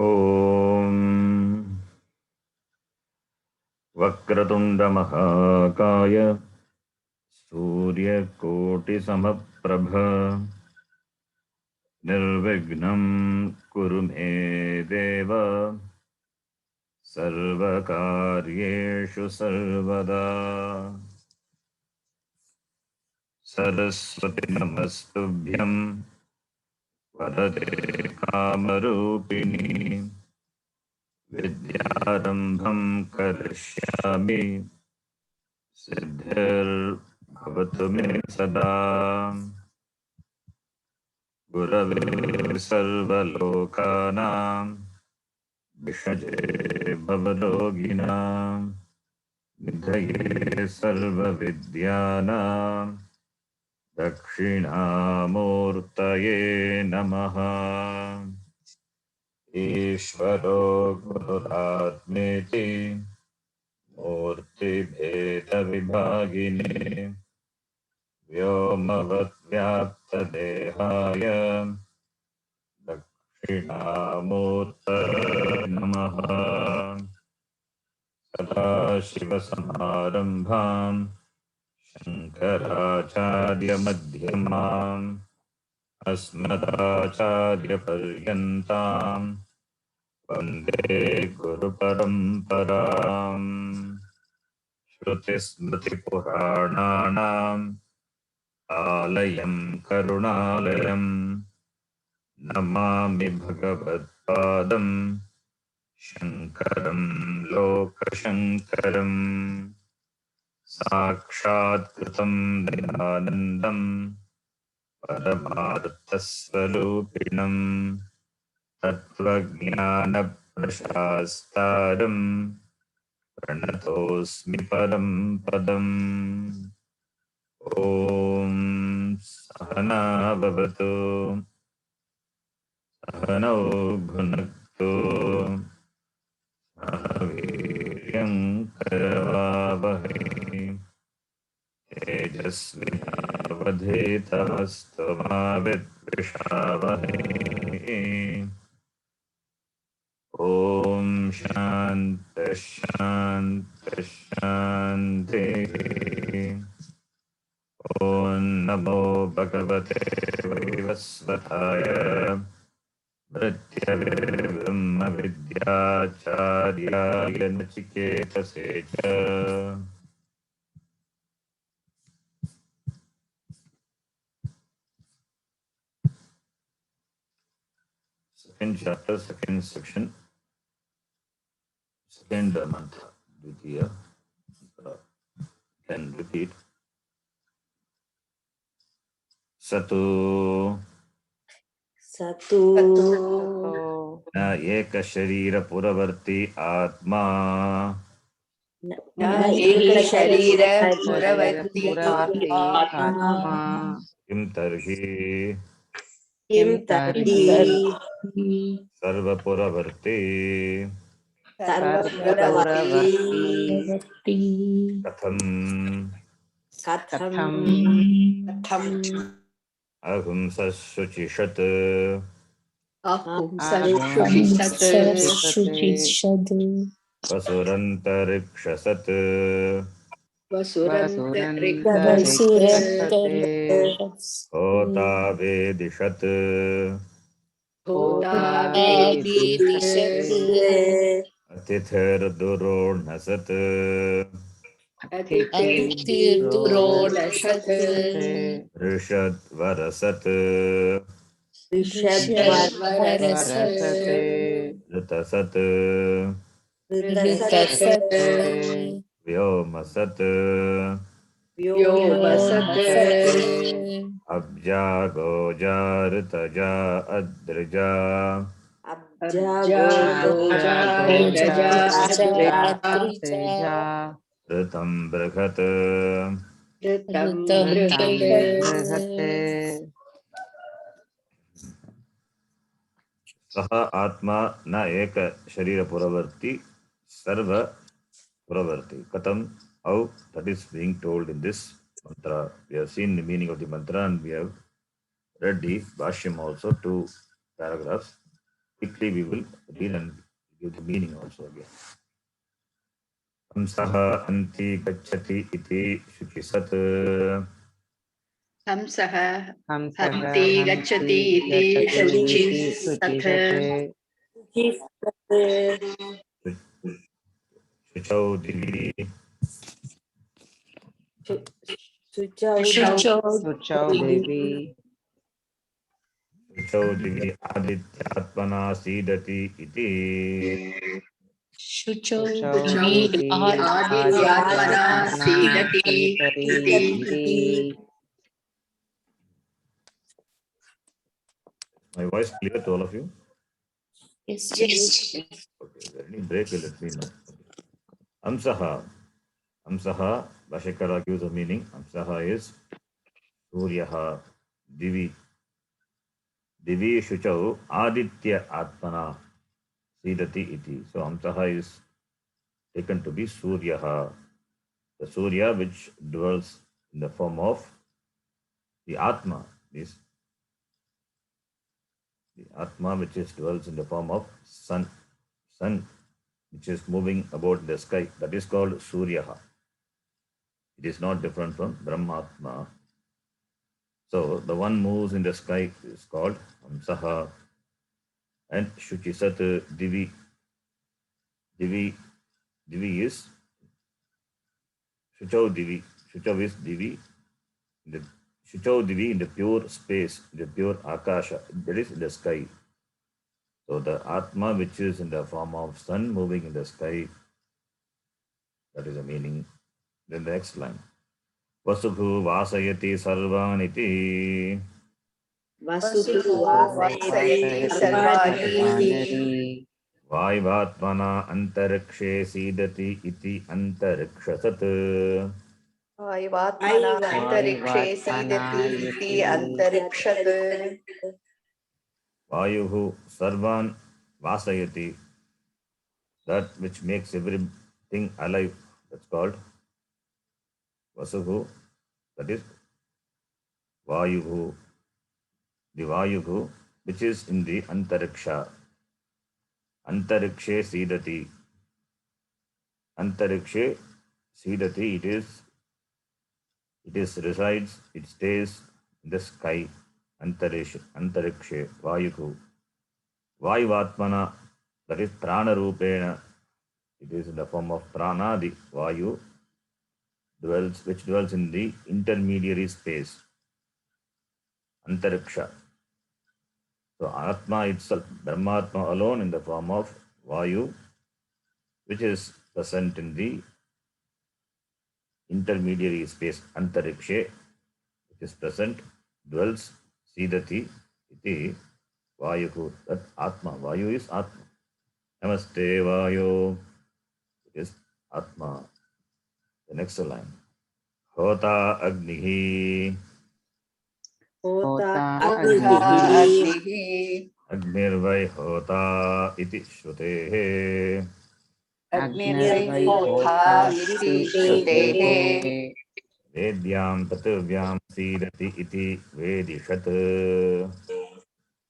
ॐ वक्रतुण्डमहाकाय सूर्यकोटिसमप्रभ निर्विघ्नं कुरु मे देव सर्वकार्येषु सर्वदा। सरस्वती नमस्तुभ्यं वरदे कामरूपिणी विद्यारम्भं करिष्यामि सिद्धिर्भवतु मे सदा। गुरवे सर्वलोकानां विषजे भवरोगिणां निधये सर्वविद्यानां दक्षिणामूर्तये नमः। ईश्वरो गुरुरात्मेति मूर्तिभेदविभागिने व्योमवद्व्याप्तदेहाय दक्षिणामूर्तये नमः। सदाशिवसमारम्भाम् शङ्कराचार्यमध्यमाम् अस्मदाचार्यपर्यन्ताम् वन्दे गुरुपरम्पराम्। श्रुतिस्मृतिपुराणानाम् आलयं करुणालयं नमामि भगवत्पादं शङ्करं लोकशङ्करम्। साक्षात्कृतं दयानन्दं परमार्थस्वरूपिणं तत्त्वज्ञानप्रशास्तारं प्रणतोऽस्मि परं पदम्। ॐ सहना भवतु सहनौ भुनक्तु सह वीर्यं करवावहै तेजस्विनावधीतमस्तु मा विद्विषावहै। ॐ शान्तिः शान्तिः शान्तिः। ॐ नमो भगवते वैवस्वताय मृत्यवे ब्रह्मविद्याचार्याय नचिकेतसे च। Second chapter, second section, second mantra, Dvitiya. Can repeat. Satu सतु न एक शरीर पुरवर्ती आत्मा न एक शरीर पुरवर्ती आत्मा किं तर्हि किं तर्हि सर्वपुरवर्ती सर्वपुरवर्ती कथं कथं अहुंसशुचिषत् शुचिषद् वसुरन्तरिक्षसत् होता वेदिषत् अतिथिर्दुरोणसत् ऋषद्वरसत् ऋतसत् व्योमसत् अब्जा गोजा ऋतजा अद्रिजा ऋतं बृहत् सह आत्मा न एक शरीर पुरवर्ती सर्व पुरवर्ती कथम how that is being told in this mantra. We have seen the meaning of the mantra and we have read the Bhashyam also, 2 paragraphs. quickly we will read and give the meaning also again. Hamsah anti gacchati iti shuchisat. हंसः हंसः हन्ति हन्ति गच्छति इति गच्छति इति शुचिसत् शुचिषत् Shuchau divi. शुचौ शुचौ देवी Shuchau divi adityatmana सीदति इति. शुचौ शुचौ दिवि दिवि आदित्यात्मना आदित्यात्मना सीदति सीदति इति इति. My voice clear to all of you? Yes. Okay, if there any break, let me know. Amsaha. Amsaha, Bhashyakara gives a meaning. Amsaha is Suryaha, Divi. Divi Shuchau Aditya Atmana Sidati iti. So Amsaha is taken to be Suryaha, the Surya which dwells in the form of the Atma. Is the Atma which is dwells in the form of sun, which is moving about the sky. That is called Suryaha. It is not different from Brahmatma. So the one moves in the sky is called Amsaha. And Shuchisat Divi. Divi is Shuchau Divi. Shuchau is Divi. The Shuchau Divi in the pure space, the pure Akasha, that is in the sky. So the Atma which is in the form of sun moving in the sky, that is the meaning. Then the next line. Vasubhu Vasayati Sarvaniti. वसुः वासयति वासयति सर्वाणि सर्वाणि Vaivatmana Antarikshe Sidati iti Antarikshasat. वायुवात्मना अन्तरिक्षे वायुवात्मना सीदति इति इति अन्तरिक्षत् Vayuhu Sarvan Vasayati. That which makes everything alive. That's called Vasuhu. That is Vayuhu. The Vayuhu which is in the Antariksha. Antarikshe Sidati. Antarikshe Sidati. It is resides, it stays in the sky. Antarikshe Vayuhu. Vayuvatmana. That is Prana Rupena. It is in the form of Prana, the Vayu, which dwells in the intermediary space, Antariksha. So Atma itself, Brahmatma alone in the form of Vayu, which is present in the intermediary space, Antarikshe, which is present, dwells, Sidati, iti, Vayuhu. That Atma, Vayu is Atma. Namaste Vayu, it is Atma. The next line. Hota Agnihi. होता होता अग्निः अग्निः Agnirvai hota iti shrutehe. अग्निर्वै अग्निर्वै होता होता इति इति श्रुतेः श्रुतेः Vedyam prathyam sidati iti vedishat.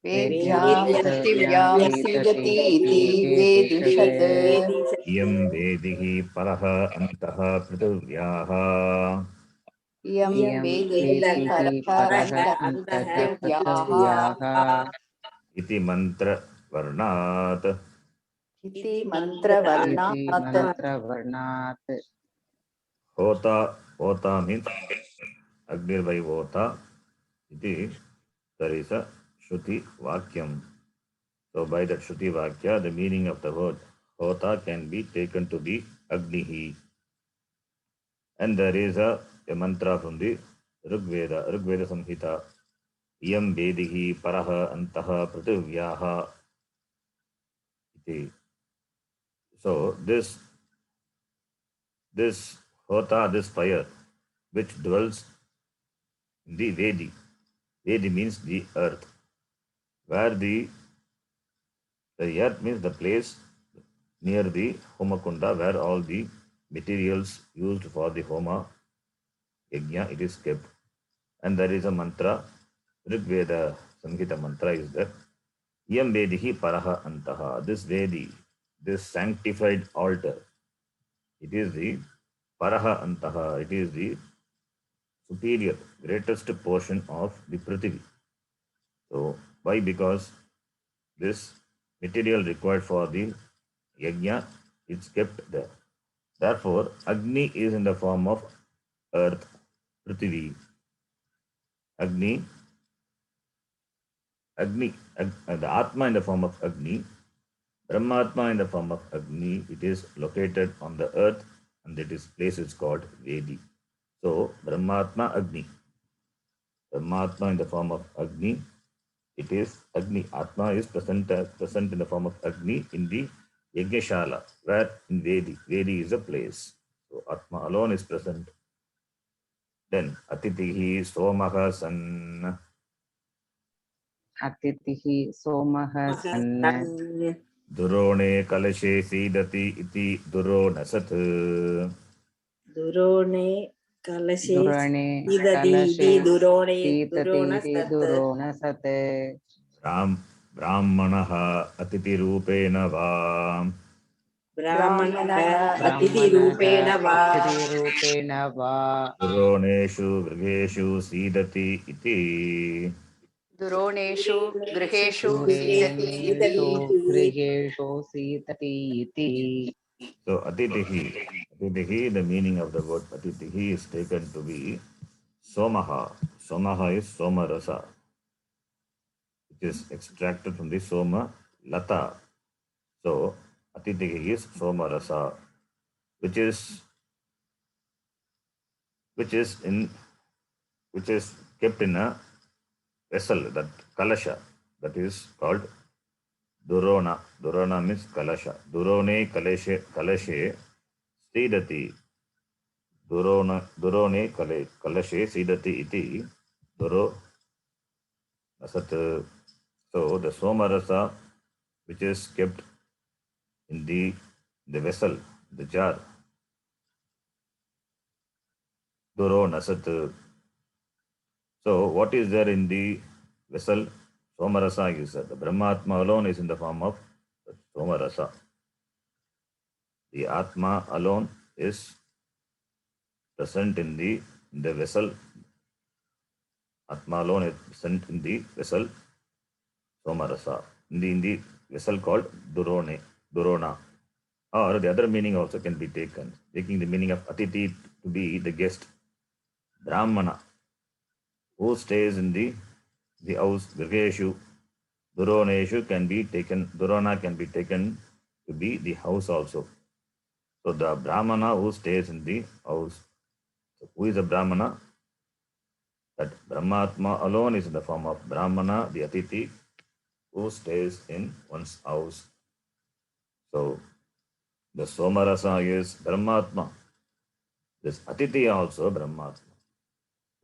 वेद्यां पृथिव्यां पृथिव्यां सीदति सीदति इति इति वेदिषत् वेदिषत् Iyam vedihi paraha antaha prithivyah. इयं इयं वेदिः वेदिः परः परः अन्तः अन्तः पृथिव्याः पृथिव्याः Iti mantra varnat. इति इति मन्त्रवर्णात् मन्त्रवर्णात् Hota means Agnirvai hota. Iti, there is a Shruti Vakyam. So by that Shruti Vakya, the meaning of the word Hota can be taken to be Agnihi. And there is a mantra from the Rigveda Samhita. Iyam Vedihi Paraha Antaha Prithivyaha iti. So this Hota, this fire, which dwells in the Vedi. Vedi means the earth. Where the earth means the place near the Homakunda, where all the materials used for the Homa Yajna, it is kept. And there is a mantra, Rigveda Samhita mantra is that Yam Vedihi Paraha Antaha. This Vedi, this sanctified altar, it is the Paraha Antaha, it is the superior, greatest portion of the Prithvi. So, why? Because this material required for the yajna is kept there. Therefore, Agni is in the form of earth, Prithvi. Agni, the Atma in the form of Agni, Brahmatma in the form of Agni, it is located on the earth and this place is called Vedi. So, Brahmatma Agni. Brahmatma in the form of Agni, it is Agni. Atma is present in the form of Agni in the Yajnashala, where in Vedi. Vedi is a place. So, Atma alone is present. Then, Atitihi Somaha San. Atitihi Somaha Sanna Durone Kalashe Sidati iti Duro Nasat. Durone Kalashe Durane Idadi Di Kalashe Durone Durona Titati Sat Durona Sate Brahmanaha Atiti Va. Brahmanaha Atiti Brahmanaha Rupena Va Atiri Rupena Va Duroneshu Grigeshu Sidati iti. Duroneshu Griheshu Sidati Dureneshu iti. Idati Grigeshu Sitati Iti. So Atitihi, the meaning of the word Atitihi is taken to be Somaha. Somaha is Somarasa, which is extracted from the Soma Lata. So Atitihi is Somarasa, which is in which is kept in a vessel, that kalasha, that is called Durona. Durona means kalasha. Durone kalashe Sidati. Durone kalashe Sidati iti Duro Asat. So the Somarasa, which is kept in the vessel, the jar, Duro Nasat. So what is there in the vessel? Somarasa is the Brahmatma alone is in the form of Somarasa. The Atma alone is present in the vessel. Atma alone is present in the vessel Somarasa. In the vessel called Durona. Or the other meaning also can be taken, taking the meaning of Atiti to be the guest. Brahmana, who stays in the house, Virgeshu, Duroneshu Durona can be taken to be the house also. So the Brahmana who stays in the house. So who is a Brahmana? That Brahmatma alone is in the form of Brahmana, the Atiti, who stays in one's house. So the Somarasa is Brahmatma. This Atiti also Brahmatma.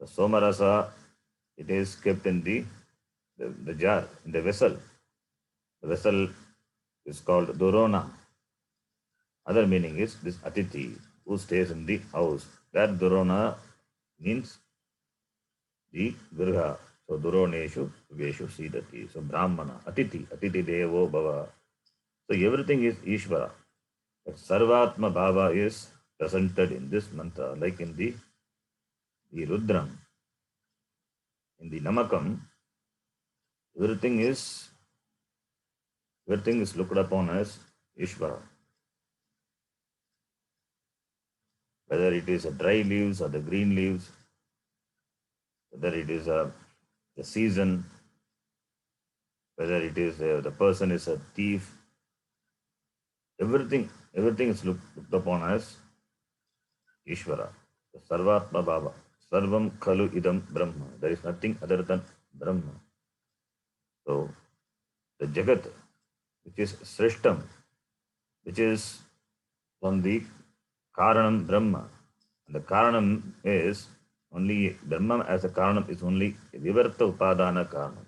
The Somarasa, it is kept in the jar, in the vessel. The vessel is called Durona. Other meaning is this Atiti, who stays in the house. That Durona means the Virga. So Duroneshu, Veshu, Sidati. So Brahmana, Atiti Devo Bhava. So everything is Ishvara. But Sarvatma Bhava is presented in this mantra, like in the Rudram, in the Namakam, everything is looked upon as Ishvara. Whether it is a dry leaves or the green leaves, whether it is the season, whether it is the person is a thief, everything is looked upon as Ishvara. The Sarvatma Bhava. Sarvam Khalu Idam Brahma. There is nothing other than Brahma. So the Jagat, which is Srishtam, which is from the Karanam Brahma. And the Karanam is only, Brahma as a Karanam is only Vivarta Upadana Karanam.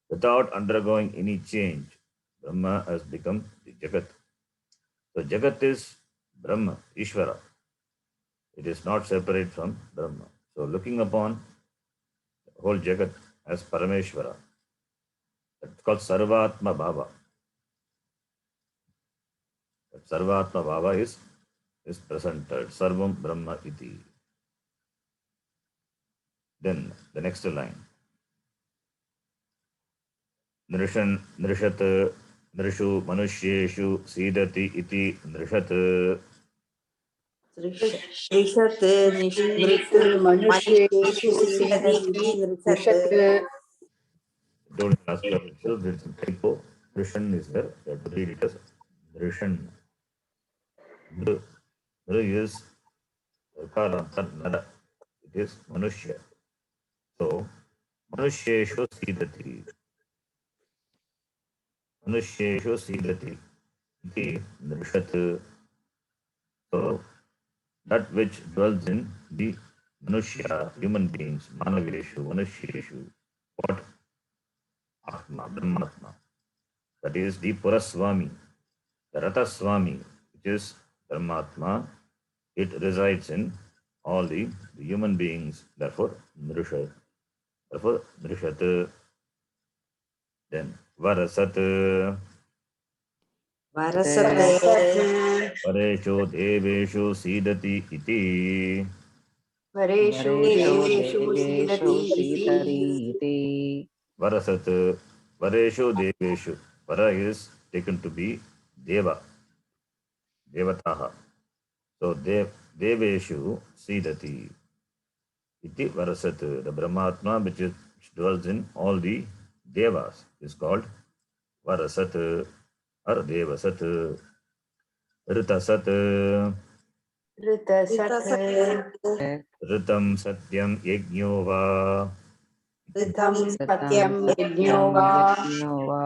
Without undergoing any change, Brahma has become the Jagat. So Jagat is Brahma, Ishvara. It is not separate from Brahma. So looking upon the whole Jagat as Parameshvara, It's called Sarvatma Bhava. Sarvatma Bhava is presented. Sarvam Brahma iti. Then the next line. Nrishan Nrishat Nrishu Manusyeshu Sidati iti Nrishat. त्रिषत् Rishu नृषु मनुष्येषु मनुष्येषु सीदति सीदति इति नृषत् नृषत् Don't ask yourself, there's a typo. Nrishan is there. You have to read it as Nrishan. Nr is Karanta Nara. It is Manushya. So, Manusyeshu Sidati. Manusyeshu Sidati. Iti Nrishat. So, that which dwells in the Manushya, human beings, Manaveshu, Manusyeshu. What? Atma, Brahmatma. That is the Puraswami, the Rataswami, which is Brahmatma. It resides in all the human beings. Therefore, Nrishat. Therefore, Nrishat. Then, Varasat. वरसत् वरसत् Paresho Deveshu Sidati iti. वरेषु वरेषु देवेषु देवेषु सीदति इति सीतति इति Varasat. Vareshu Deveshu. Vara is taken to be Deva, Devataha. So Deveshu Sidati iti Varasat. The Brahmatma which dwells in all the Devas is called Varasat or Devasat. Ritasat. ऋतसत् Ritam Satyam Yajño Va. ऋतं सतं सत्यं यज्ञो सत्यं वा यज्ञो वा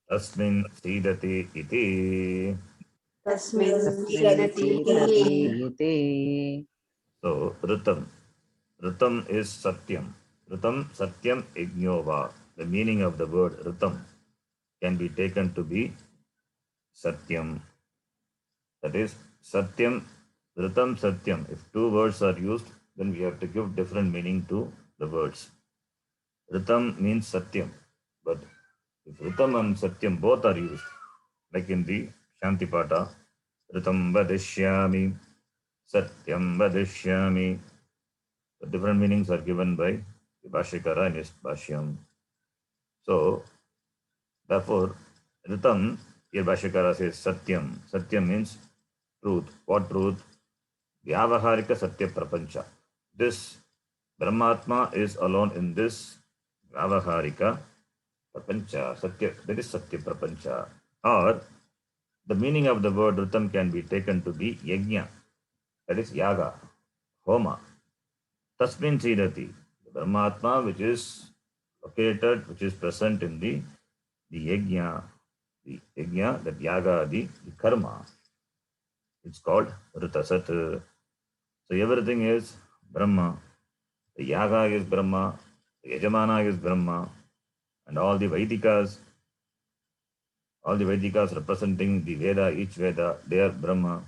Tasmin Sidati iti. तस्मिन् तस्मिन् सीदति सीदति इति इति So Ritam. Ritam is Satyam. Ritam Satyam Yajñova. The meaning of the word Ritam can be taken to be Satyam. That is Satyam, Ritam Satyam. If two words are used, then we have to give different meaning to the words. Ritam means Satyam. But if Ritam and Satyam both are used, like in the Shantipata, Ritam Vadishyami, Satyam Vadishyami. The different meanings are given by the Bhashyakara in his Bhashyam. So, therefore, Ritam, here Bhashyakara says Satyam. Satyam means truth. What truth? Vyavaharika Satya Prapancha. This Brahmatma is alone in this Vyavaharika Prapancha. Satya, that is Satya Prapancha. Or the meaning of the word Ritam can be taken to be Yajna. That is Yaga, Homa. Tasmin Sidati. The Brahmatma which is located, which is present in the yajna, that yaga, the karma. It's called Ritasat. So everything is Brahma. The yaga is Brahma, the yajamana is Brahma, and all the Vedikas representing the Veda, each Veda, they are Brahma.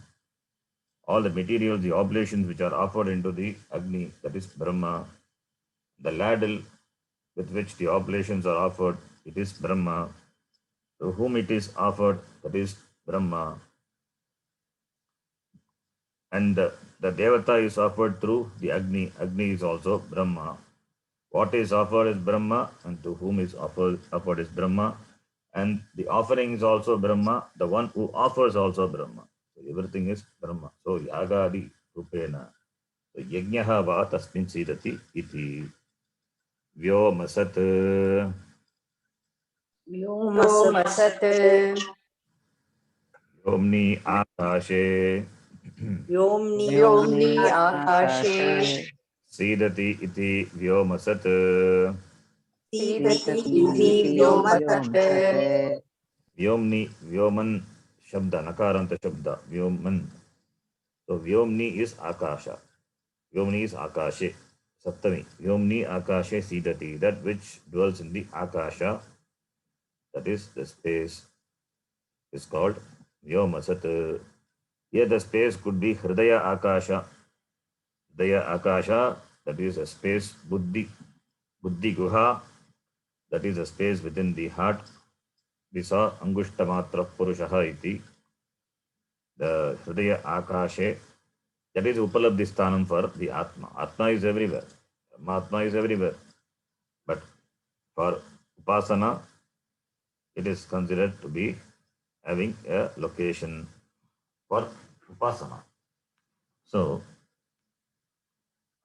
All the materials, the oblations which are offered into the Agni, that is Brahma. The ladle with which the oblations are offered, it is Brahma. To whom it is offered, that is Brahma. And the Devata is offered through the Agni. Agni is also Brahma. What is offered is Brahma, and to whom is offered is Brahma. And the offering is also Brahma. The one who offers also Brahma. So everything is Brahma. So Yagadi Rupena. So Yajnaha va tasmin sidati iti. Vyomasat. व्योमसत् Vyomni akashe. व्योम्नि व्योम्नि आकाशे आकाशे Sidati iti Vyomasat. सीदति सीदति इति इति इति व्योमसत् व्योमसत् Vyomni, Vyoman Shabda, Nakaranta Shabda, Vyoman. So Vyomni is Akasha. Vyomni is Akashe. Saptami. Vyomni Akashe Sidati. That which dwells in the Akasha, that is the space, is called Vyomasat. Here the space could be Hridaya Akasha. Hridaya Akasha, that is a space, Buddhi Guha. that is a space within the heart. We saw Angushtamatra Purushaha iti, the Hridaya Akashe, that is Upalabdhi Sthanam for the Atma. Atma is everywhere. Atma is everywhere. But for Upasana, it is considered to be having a location for Upasana. So,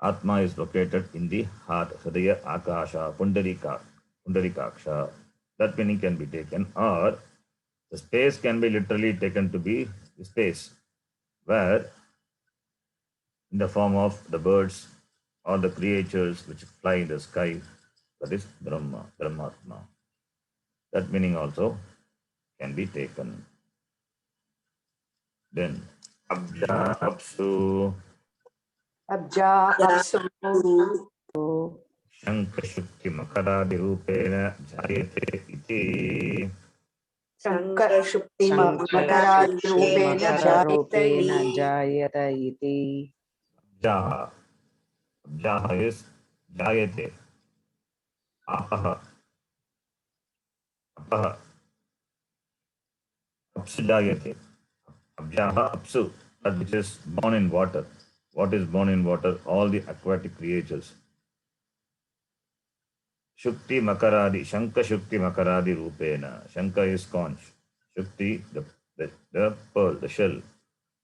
Atma is located in the heart, Hridaya Akasha, Pundarikaksha. That meaning can be taken, or the space can be literally taken to be the space where, in the form of the birds or the creatures which fly in the sky, that is Brahma, Brahmatma. That meaning also can be taken. Then, Abja, Apsu, Abja, Apsu, Shankashukti Makaradirupen Jayate iti. Shankar Shukti Makaradi शङ्खशक्ति Rupena मकररूपेण Jayate. जायत इति Abjaha. Abjaha is Jayate. Apaha. Apaha. Apsu Jayate. Abjaha Apsu. That which is born in water. What is born in water? All the aquatic creatures. Shukti Makaradi. Shanka Shukti Makaradi Rupena. Shanka is conch. Shukti, the pearl, the shell.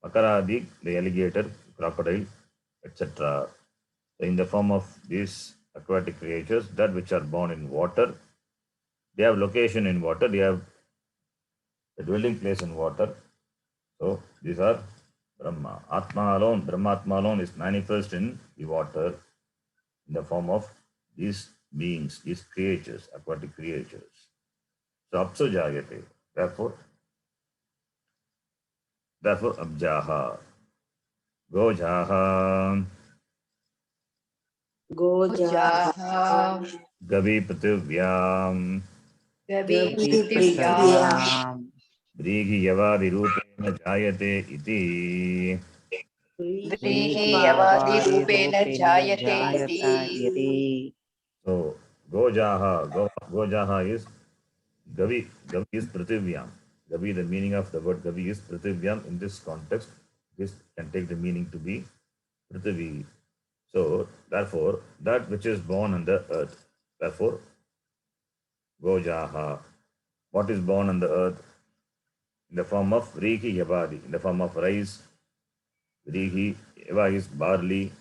Makaradi, the alligator, crocodile, etc. In the form of these aquatic creatures, that which are born in water, they have location in water, they have a dwelling place in water. So these are Brahma. Atma alone, Brahmatma alone is manifest in the water in the form of these beings, these creatures, aquatic creatures. So Apsu Jayate. Therefore, Abjaha. Gojaha. Gojaha. Gavi Prithvyam. Gavi कवि Prithvyam. पृथिव्यां Vrigi Yavadirupen Jayate iti. Vrihi व्रीहि Yavadi Rupena यवादिरूपेण Jayate जायत iti. इति So Gojaha, Gojaha is Gavi. Gavi is Prithvyam. Gavi, the meaning of the word Gavi is Prithvyam. In this context, this can take the meaning to be Prithvi. So therefore, that which is born on the earth. Therefore, Gojaha. What is born on the earth? In the form of Vriki Yavadi, in the form of rice. Vrihi, Eva is barley.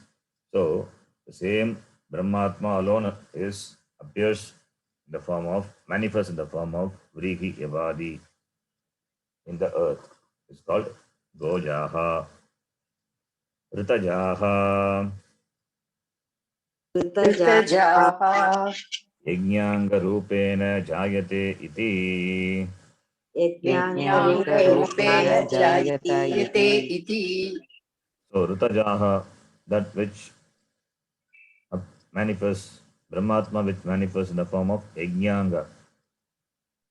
So the same Brahmatma alone appears in the form of, manifests in the form of Vrihi Evadi in the earth. It's called Gojaha. Ritajaha. Ritajaha. Yajnanga Rupena Jayate iti. Yajnanga यज्ञाङ्गरूपेण Rupena जायत इति Jayate iti. So Ritajaha, that which manifests, Brahmatma which manifests in the form of Yajnanga.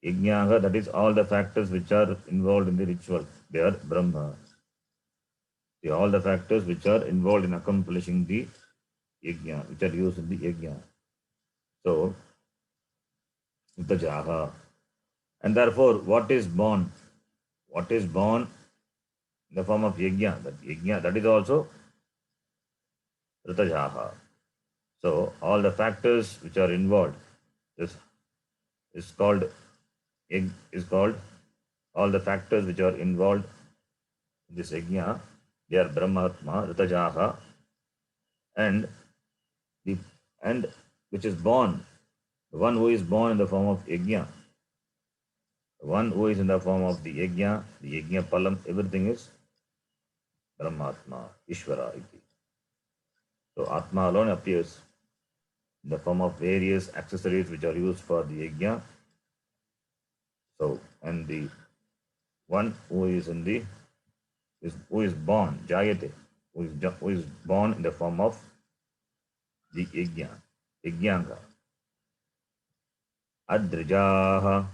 Yajnanga, that is all the factors which are involved in the ritual. They are Brahma. See, all the factors which are involved in accomplishing the yajna, which are used in the yajna. So, Utajaha. And therefore, what is born? What is born in the form of yajna, that is also Ritajaha. So, all the factors which are involved, this is called, all the factors which are involved in this yajna, they are Brahmatma, Ritajaha, and the and which is born, the one who is born in the form of yajna, the one who is in the form of the yajna palam, everything is Brahmatma, Ishvara iti. So Atma alone appears in the form of various accessories which are used for the yajna. So, and the one who is in the who is born, Jayate, who is born in the form of the yajnanga. Adrijaha.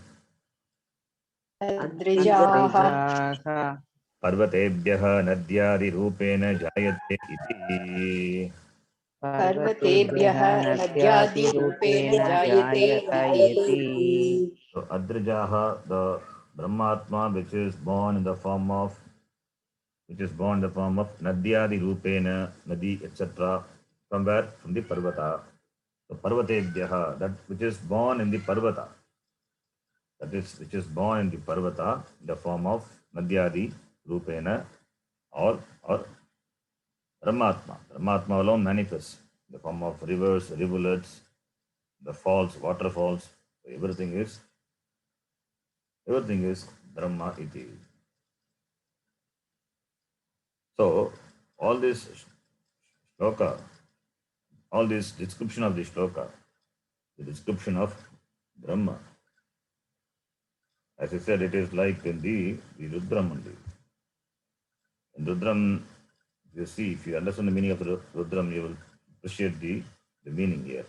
Adrijaha. अद्रिजाः पर्वतेभ्यः नद्यादिरूपेण जायते इति. पर्वतेभ्यः नद्यादिरूपेण जायते So Adrajaha, the Brahmatma, which is born in the form of Nadyadi Rupena, Nadi, etc. From where? From the Parvata. So Parvatebhyaha, that which is born in the Parvata. That is, which is born in the Parvata, in the form of Nadyadi Rupena or Brahmatma. Brahmatma alone manifests in the form of rivers, rivulets, the falls, waterfalls. So everything is Brahma iti. So all this shloka, all this description of the shloka, the description of Brahma, as I said, it is like in the Rudram only. In Rudram, you see, if you understand the meaning of the Rudram, you will appreciate the meaning here.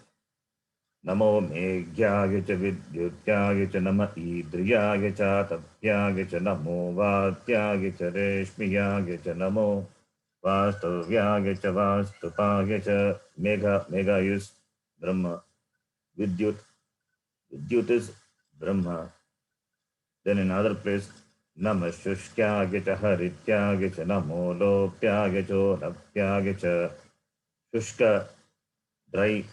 Namo Meghyaya cha Vidyutyaya cha Nama Idriyaya cha Tapyaya cha Namo Vatyaya cha Reshmiyaya cha Namo Vastavyaya cha Vastupaya cha Megha is Brahma. Vidyut is Brahma. Then in other place, Nama Shushkyaya cha Harityaya cha Namo Lopyaya cha Napyaya cha. Shushka, dry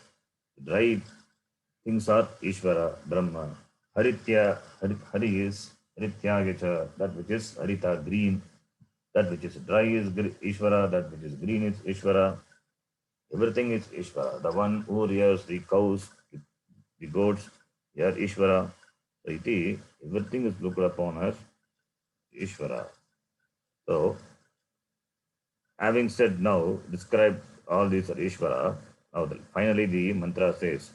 things are Ishvara, Brahma. Haritya, Hari is Harityagacha, that which is Harita, green. That which is dry is Ishvara, that which is green is Ishvara. Everything is Ishvara. The one who rears the cows, the goats, they are Ishvara. So everything is looked upon as Ishvara. So, having said now, described all these are Ishvara, now finally the mantra says,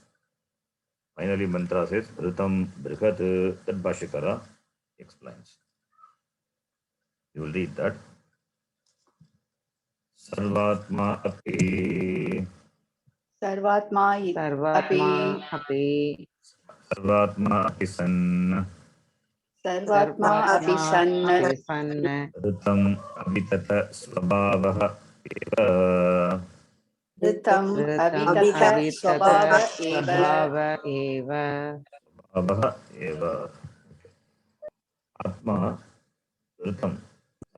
Ritam Brihat, that Bhashikara explains. You will read that. Sarvatma api. Sarvatma सर्वात्मा अपि Sarvatma api san. Sarvatma api sanna अपि सन् Ritam abhitata svabhavaha eva. Ritam ऋतम् Avitata अवितत Swabhava Eva स्वभाव एव Svabhavaha eva. Atma Ritam.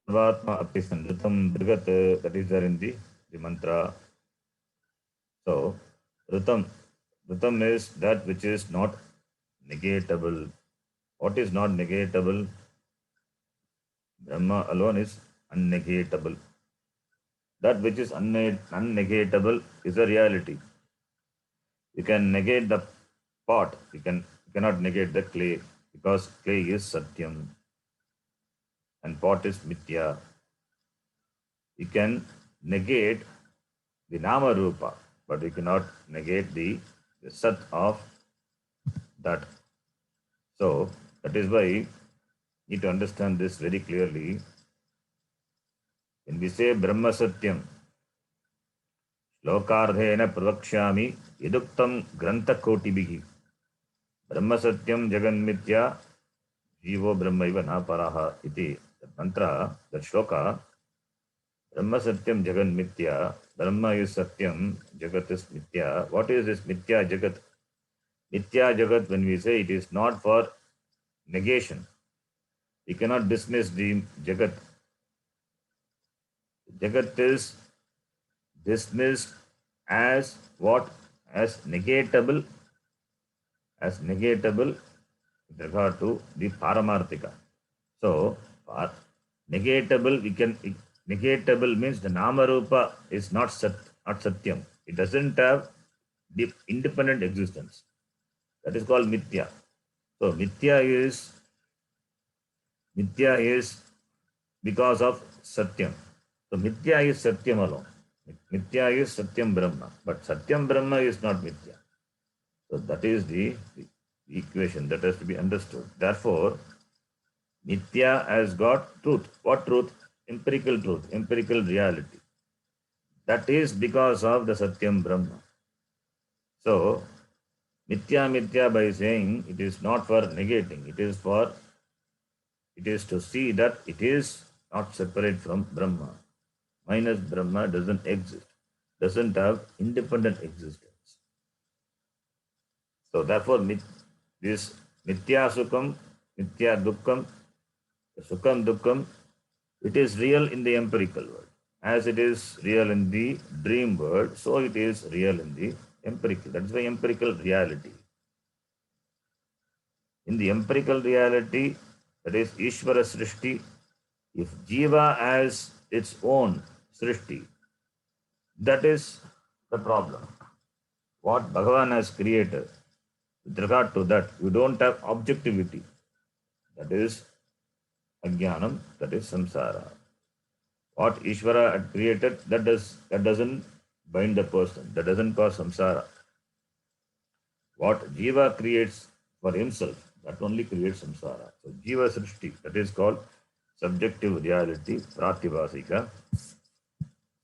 Sarvatma api san. Ritam Brigat, that is there in the mantra. So, Ritam is that which is not negatable. What is not negatable? Brahma alone is unnegatable. That which is unnegatable is a reality. You can negate the pot, you cannot negate the clay, because clay is Satyam and pot is Mithya. You can negate the Nama Rupa, but you cannot negate the Sat of that. So that is why you need to understand this very clearly. When we say Brahma Satyam, Lokardhena Pravakshami Yaduktam Grantha Kotibhihi. Brahma Satyam Jagan Mithya Jivo Brahmaiva Na Paraha iti. That mantra, that shloka, Brahma Satyam Jagan Mithya. Brahma is Satyam, Jagat is Mithya. What is this Mithya Jagat? Mithya Jagat, when we say, it is not for negation. We cannot dismiss the Jagat. Jagat is dismissed as what? As negatable with regard to the Paramarthika. So, negatable means the Nama Rupa is not Satyam. It doesn't have the independent existence. That is called Mithya. So, Mithya is because of Satyam. So, Mithya is Satyam alone. Mithya is Satyam Brahma. But Satyam Brahma is not Mithya. So, that is the equation that has to be understood. Therefore, Mithya has got truth. What truth? Empirical truth, empirical reality. That is because of the Satyam Brahma. So, Mithya by saying it is not for negating, it is to see that it is not separate from Brahma. Minus Brahma doesn't exist. doesn't have independent existence. So therefore, this mithya sukham, mithya dukkam, sukham dukkam, it is real in the empirical world. As it is real in the dream world, so it is real in the empirical. That's why empirical reality. In the empirical reality, that is Ishvara Srishti, if Jiva has its own Srishti, that is the problem. What Bhagavan has created, with regard to that, you don't have objectivity. That is Ajnanam, that is Samsara. What Ishvara had created, that doesn't bind the person, that doesn't cause Samsara. What Jiva creates for himself, that only creates samsara. So Jiva Srishti, that is called subjective reality, Prativasika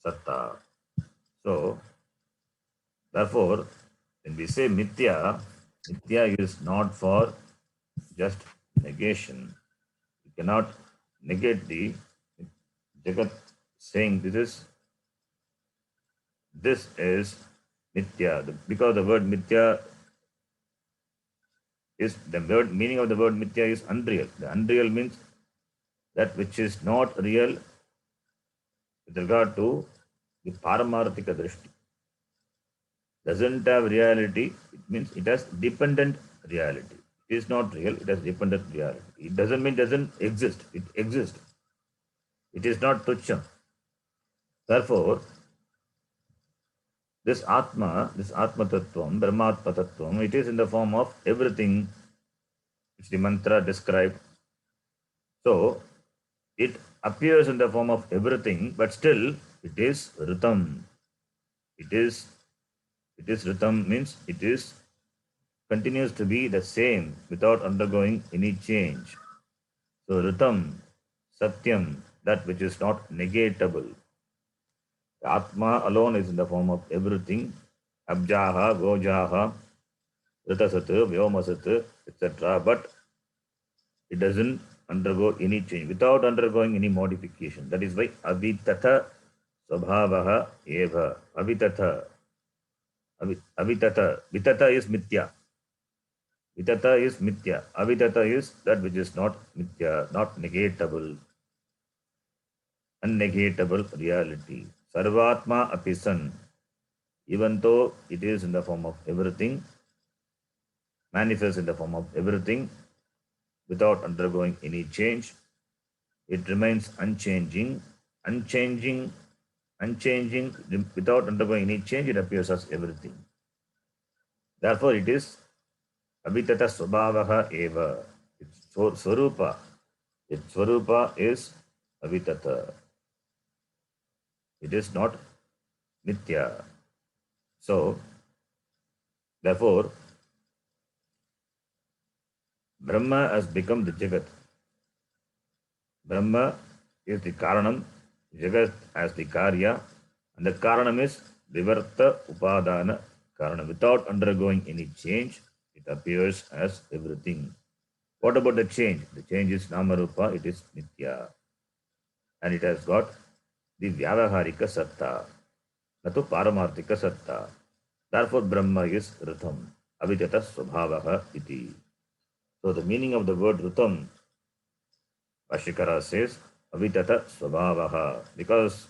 Satta. So, therefore, when we say Mithya, Mithya is not for just negation. You cannot negate the Jagat saying this is Mithya. Because the word Mithya is the word meaning of the word mithya is unreal. The unreal means that which is not real with regard to the paramarthika drishti. Doesn't have reality, it means it has dependent reality. It is not real, it has dependent reality. It doesn't mean it doesn't exist. It exists. It is not tucham. Therefore, this Atma Tattvam, Brahmatma Tattvam, it is in the form of everything which the mantra described. So, it appears in the form of everything, but still it is Ritam. It is Ritam means it is continues to be the same without undergoing any change. So Ritam, Satyam, that which is not negatable. The Atma alone is in the form of everything. Abjaha, Gojaha, Ritasat, Vyomasat, etc. But it doesn't undergo any change without undergoing any modification. That is why Avitata Swabhavaha Eva. Avitata. Avitata. Vitata is Mithya. Vitata is Mithya. Avitata is that which is not Mithya, not negatable. Unnegatable reality. Sarvatma Apisan. Even though it is in the form of everything, manifests in the form of everything, without undergoing any change, it remains unchanging, without undergoing any change, it appears as everything. Therefore, it is Abhitata Swabhavaha Eva. Its Swarupa. Its Swarupa is Abhitata. It is not Mithya. So, therefore, Brahma has become the Jagat. Brahma is the Karanam, Jagat as the Karya, and the Karanam is Vivarta Upadana Karana. Without undergoing any change, it appears as everything. What about the change? The change is Namarupa, it is Nitya. And it has got the Vyavaharika Satta, natu Paramarthika Satta. Therefore, Brahma is Ritham, Avitata Swabhavaha iti. So, the meaning of the word Ritham, Vashikara says, Avitata Swabhavaha. Because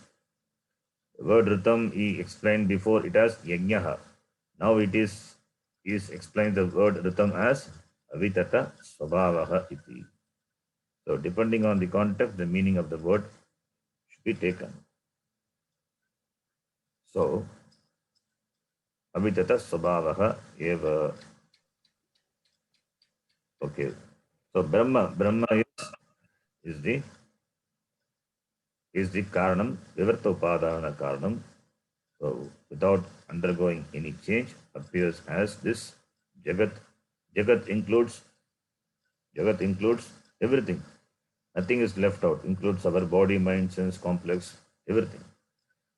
the word Ritham he explained before it as Yajnaha. Now it is explained the word Ritham as Avitata Swabhavaha iti. So, depending on the context, the meaning of the word should be taken. So, Avitata Swabhavaha eva. Okay. So, Brahma is the Karanam, Vivarta Upadana Karanam. So, without undergoing any change, appears as this Jagat. Jagat includes everything. Nothing is left out. Includes our body, mind, sense, complex, everything.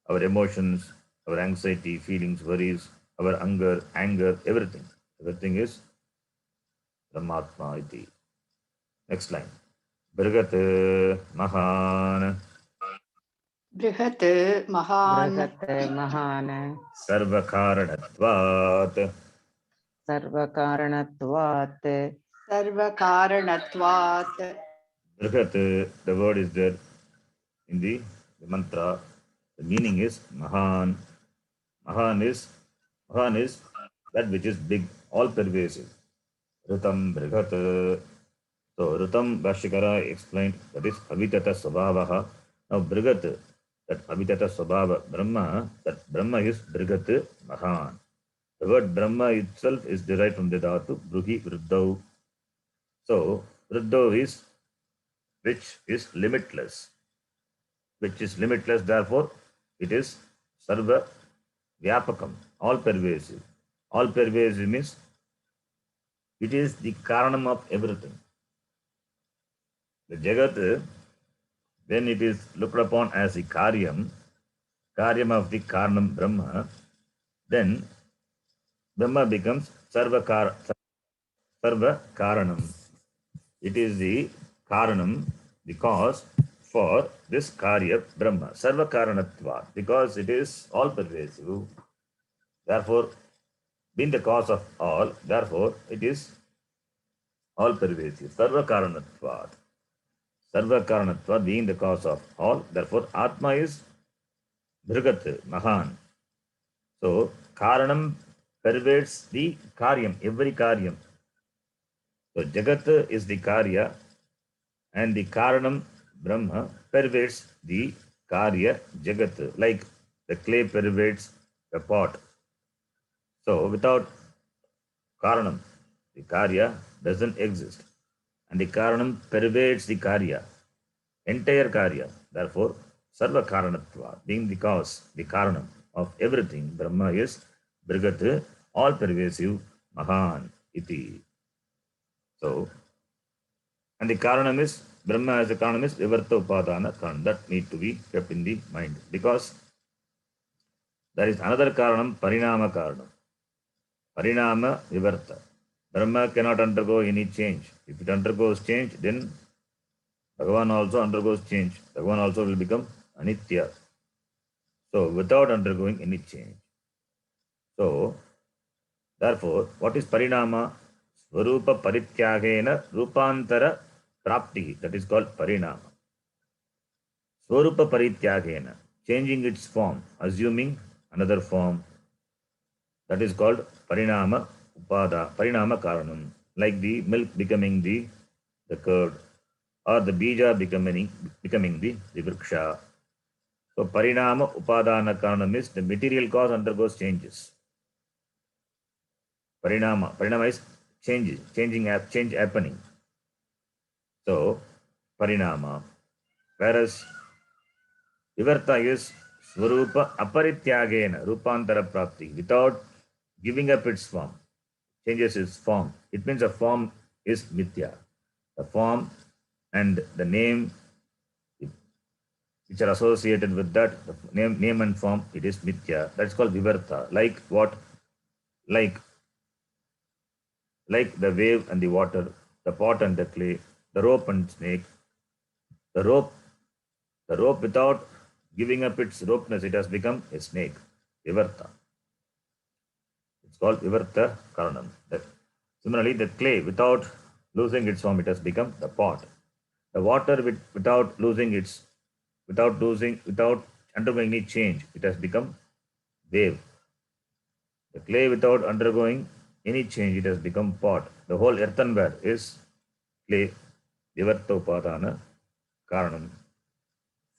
Our emotions, our anxiety, feelings, worries, our anger, everything. Everything is Brahmatma iti. Next line. Bhrigat Mahan बृहत् महान् बृहत् महान् सर्वकारणत्वात् सर्वकारणत्वात् सर्वकारणत्वात् बृहत्, the word is there in the mantra. The meaning is Mahan. Mahan is that which is big, all pervasive. Ritam Brihat. So Ritam Bhashyakara explained that is Avitata Svabhavaha. Now Brihat, that Avitata Svabhava Brahma, that Brahma is Brihat Mahan. The word Brahma itself is derived from the dhatu Bruhi Vriddau. So Vriddau is which is limitless. Which is limitless, therefore it is Sarva Vyapakam, all pervasive. All pervasive means it is the karanam of everything. The Jagat, when it is looked upon as the karyam of the karanam Brahma, then Brahma becomes Sarva Karanam. It is the karanam, the cause for this karya Brahma, Sarva Karanatva, because it is all pervasive. Therefore, being the cause of all, therefore it is all pervasive. Sarva Karanatva. Sarva Karanatva being the cause of all, therefore Atma is Bhrigat, Mahan. So, Karanam pervades the Karyam, every Karyam. So, Jagat is the Karya and the Karanam Brahma pervades the Karya Jagat, like the clay pervades the pot. So, without Karanam, the Karya doesn't exist. And the Karanam pervades the Karya, entire Karya. Therefore, Sarva Karanatva, being the cause, the Karanam of everything, Brahma is Brigat, all pervasive, Mahan, iti. So, and the Karanam is, Brahma as a Karanam is Vivarta Upadana Karanam. That need to be kept in the mind. Because there is another Karanam, Parinama Karanam. Parinama Vivarta. Brahma cannot undergo any change. If it undergoes change, then Bhagavan also undergoes change. Bhagavan also will become Anitya. So, without undergoing any change. So, therefore, what is Parinama? Swarupa Parityagena Rupantara Prapti. That is called Parinama. Swarupa Parityagena, changing its form, assuming another form. That is called Parinama Upada, Parinama Karanam. Like the milk becoming the curd, or the bija becoming the vriksha. So Parinama Upadana Karanam is the material cause undergoes changes. Parinama is change happening. So Parinama. Whereas Vivarta is Swarupa Aparityagena, Rupantara Prapti, without giving up its form, changes its form. It means a form is Mithya. The form and the name which are associated with that, the name and form, it is Mithya. That's called Vivarta. Like what? Like the wave and the water, the pot and the clay, the rope and snake. The rope without giving up its ropeness, it has become a snake. Vivarta. It's called Vivarta Karanam. Similarly, the clay without losing its form, it has become the pot. The water without undergoing any change, it has become wave. The clay without undergoing any change, it has become pot. The whole earthenware is clay. Vivarta Upadana Karanam.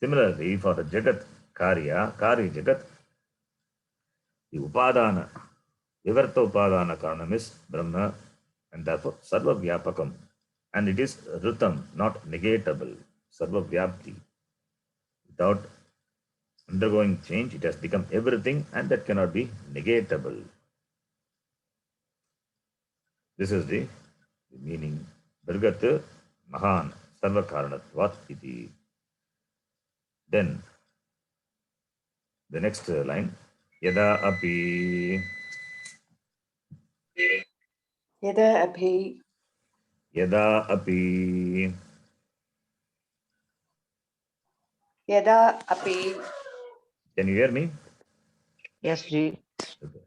Similarly, for the Jagat Karya Jagat, the Upadana, Vivarta Upadana Karanam is Brahma, and therefore Sarva Vyapakam. And it is Ritam, not negatable. Sarva Vyapti. Without undergoing change, it has become everything, and that cannot be negatable. This is the meaning. Bhrigat Mahan Sarva Karanatvat iti. Then the next line, Yada api यदा अभि यदा अपि Can you hear me? Yes, Ji. Okay.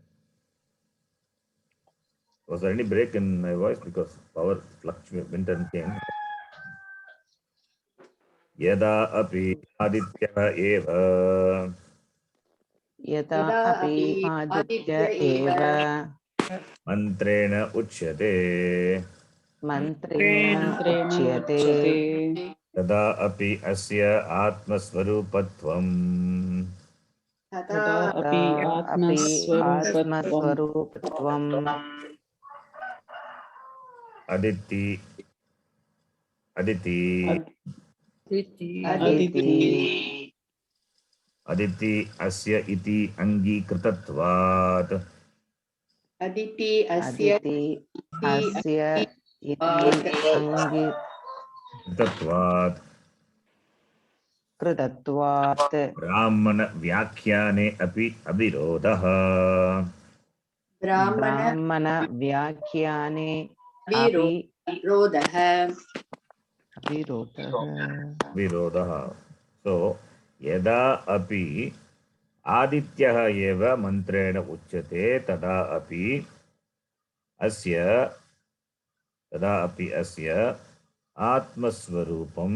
Was there any break in my voice because power fluctuated, went and came? Yada api aditya eva Yata यदा api अपि aditya Aditya एव eva mantrena uchyate mantrena मन्त्रेण uchyate उच्यते tada api asya atmasvarupatvam तदा तदा तदा अपि अपि आत्मस्वरूपत्वम् आत्मस्वरूपत्वम् aditi aditi Aditi Aditi aditi asya iti angikritatvat Aditi अस्य अदिति अस्य इति कृतत्वात् कृतत्वात् ब्राह्मण व्याख्याने अपि अविरोधः ब्राह्मण ब्राह्मण व्याख्याने अपि विरोधः विरोधः विरोधः so यदा अपि आदित्यः एव मन्त्रेण उच्यते तदा अपि अस्य आत्मस्वरूपं